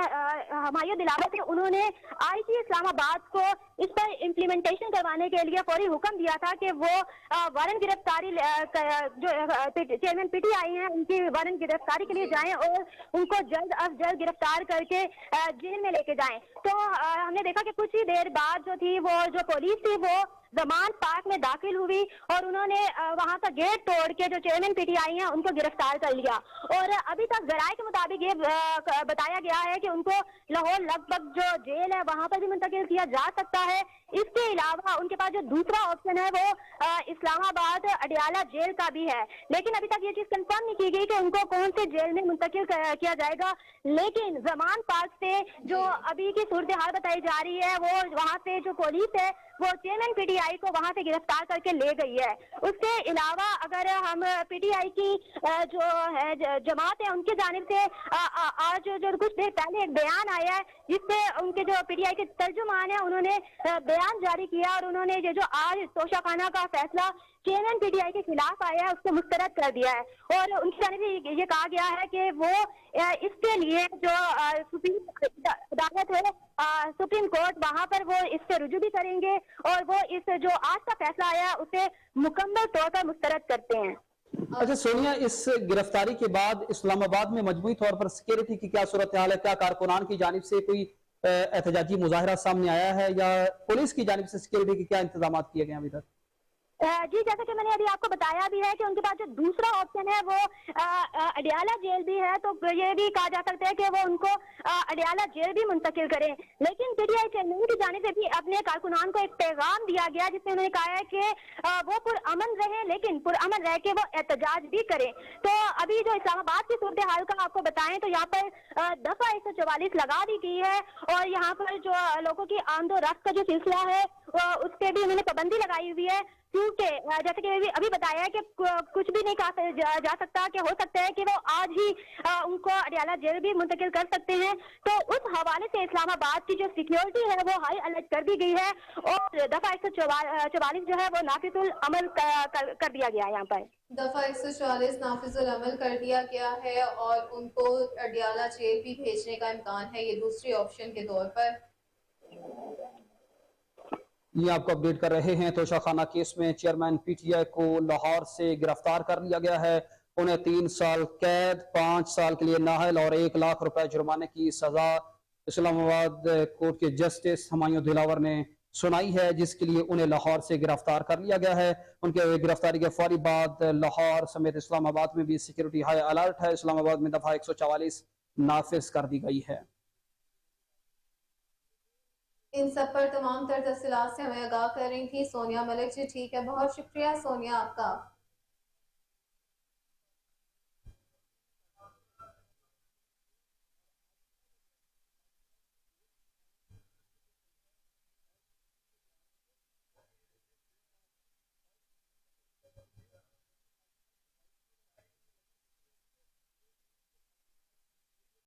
Speaker 3: हमायूं दिलावर थे उन्होंने आईजी इस्लामाबाद को इस पर इम्प्लीमेंटेशन करवाने के लिए फौरी हुक्म दिया था कि वो वारंट गिरफ्तारी जो चेयरमैन पीटीआई हैं उनकी वारंट गिरफ्तारी के लिए जाएं और उनको जल्द अज जल्द गिरफ्तार करके जेल में लेके जाएं। तो हमने देखा कि कुछ ही देर बाद जो थी वो जो पुलिस थी वो जमान पार्क में दाखिल हुई और उन्होंने वहां का गेट तोड़ के जो चेयरमैन पीटीआई हैं उनको गिरफ्तार कर लिया। और अभी तक जराये के मुताबिक ये बताया गया है कि उनको लाहौर लगभग जो जेल है वहां पर भी मुंतकिल किया जा सकता है। इसके अलावा उनके पास जो दूसरा ऑप्शन है वो इस्लामाबाद अडियाला जेल का भी है, लेकिन अभी तक ये चीज कंफर्म नहीं की गई कि उनको कौन से जेल में मुंतकिल किया जाएगा। लेकिन जमान पार्क से जो अभी की सूरत हाल बताई जा रही है वो वहाँ से जो पुलिस है वो चेयरमैन पीटीआई को वहां से गिरफ्तार करके ले गई है। उसके अलावा अगर हम पीटीआई की जो है जमात है उनकी जानिब से आज जो कुछ देर पहले एक बयान आया है जिससे उनके जो पीटीआई के तर्जुमान है उन्होंने बयान जारी किया और उन्होंने ये जो आज तोशाखाना का फैसला चेयरमैन पीटीआई के खिलाफ आया है उसको मुस्तरद कर दिया है और उनकी जानिब से ये कहा गया है कि वो इसके लिए जो सुप्रीम अदालत है सुप्रीम कोर्ट वहां पर वो इस पे रुजू भी करेंगे और वो इस जो आज का फैसला आया उसे मुकम्मल तौर पर मुस्तरद करते हैं।
Speaker 5: अच्छा सोनिया, इस गिरफ्तारी के बाद इस्लामाबाद में मजमूई तौर पर सिक्योरिटी की क्या सूरत हाल है? क्या कारकुनान की जानिब से कोई एहतजाजी मुजाहरा सामने आया है या पुलिस की जानिब से सिक्योरिटी के क्या इंतजाम किए गए अभी तक?
Speaker 3: जी, जैसा कि मैंने अभी आपको बताया भी है कि उनके पास जो दूसरा ऑप्शन है वो अडियाला जेल भी है, तो ये भी कहा जा सकता है कि वो उनको अडियाला जेल भी मुंतकिल करें। लेकिन पीटीआई चेयरमैन की जानिब से भी अपने कारकुनान को एक पैगाम दिया गया जिसमें उन्होंने कहा है कि वो पुरअमन रहे लेकिन पुरअमन रह के वो एहतजाज भी करें। तो अभी जो इस्लामाबाद की सूरत हाल का आपको बताएं तो यहाँ पर दफा 144 लगा दी गई है और यहाँ पर जो लोगों की आमदोरफ्त का जो सिलसिला है उस पर भी उन्होंने पाबंदी लगाई हुई है, क्योंकि जैसे कि अभी बताया है कि कुछ भी नहीं कहा जा सकता कि हो सकता है कि वो आज ही उनको अडियाला जेल भी मुंतकिल कर सकते हैं। तो उस हवाले से इस्लामाबाद की जो सिक्योरिटी है वो हाई अलर्ट कर दी गई है और दफा 144 जो है वो नाफिजुल अमल कर दिया गया है। यहाँ पर
Speaker 1: दफा 144 नाफिजुल अमल कर दिया गया है और उनको अडियाला जेल भी भेजने का इम्कान है, ये दूसरी ऑप्शन के तौर पर।
Speaker 5: ये आपको अपडेट कर रहे हैं। तोशाखाना केस में चेयरमैन पीटीआई को लाहौर से गिरफ्तार कर लिया गया है। उन्हें 3 साल कैद, 5 साल के लिए नाहल और 1 लाख रुपए जुर्माने की सजा इस्लामाबाद कोर्ट के जस्टिस हुमायूं दिलावर ने सुनाई है, जिसके लिए उन्हें लाहौर से गिरफ्तार कर लिया गया है। उनके गिरफ्तारी के फौरी बाद लाहौर समेत इस्लामाबाद में भी सिक्योरिटी हाई अलर्ट है। इस्लामाबाद में दफा 144 नाफिज कर दी गई है।
Speaker 1: इन सब पर तमाम तर तफसीलात से हमें आगाह कर रही थी सोनिया मलिक जी। ठीक है, बहुत शुक्रिया सोनिया आपका।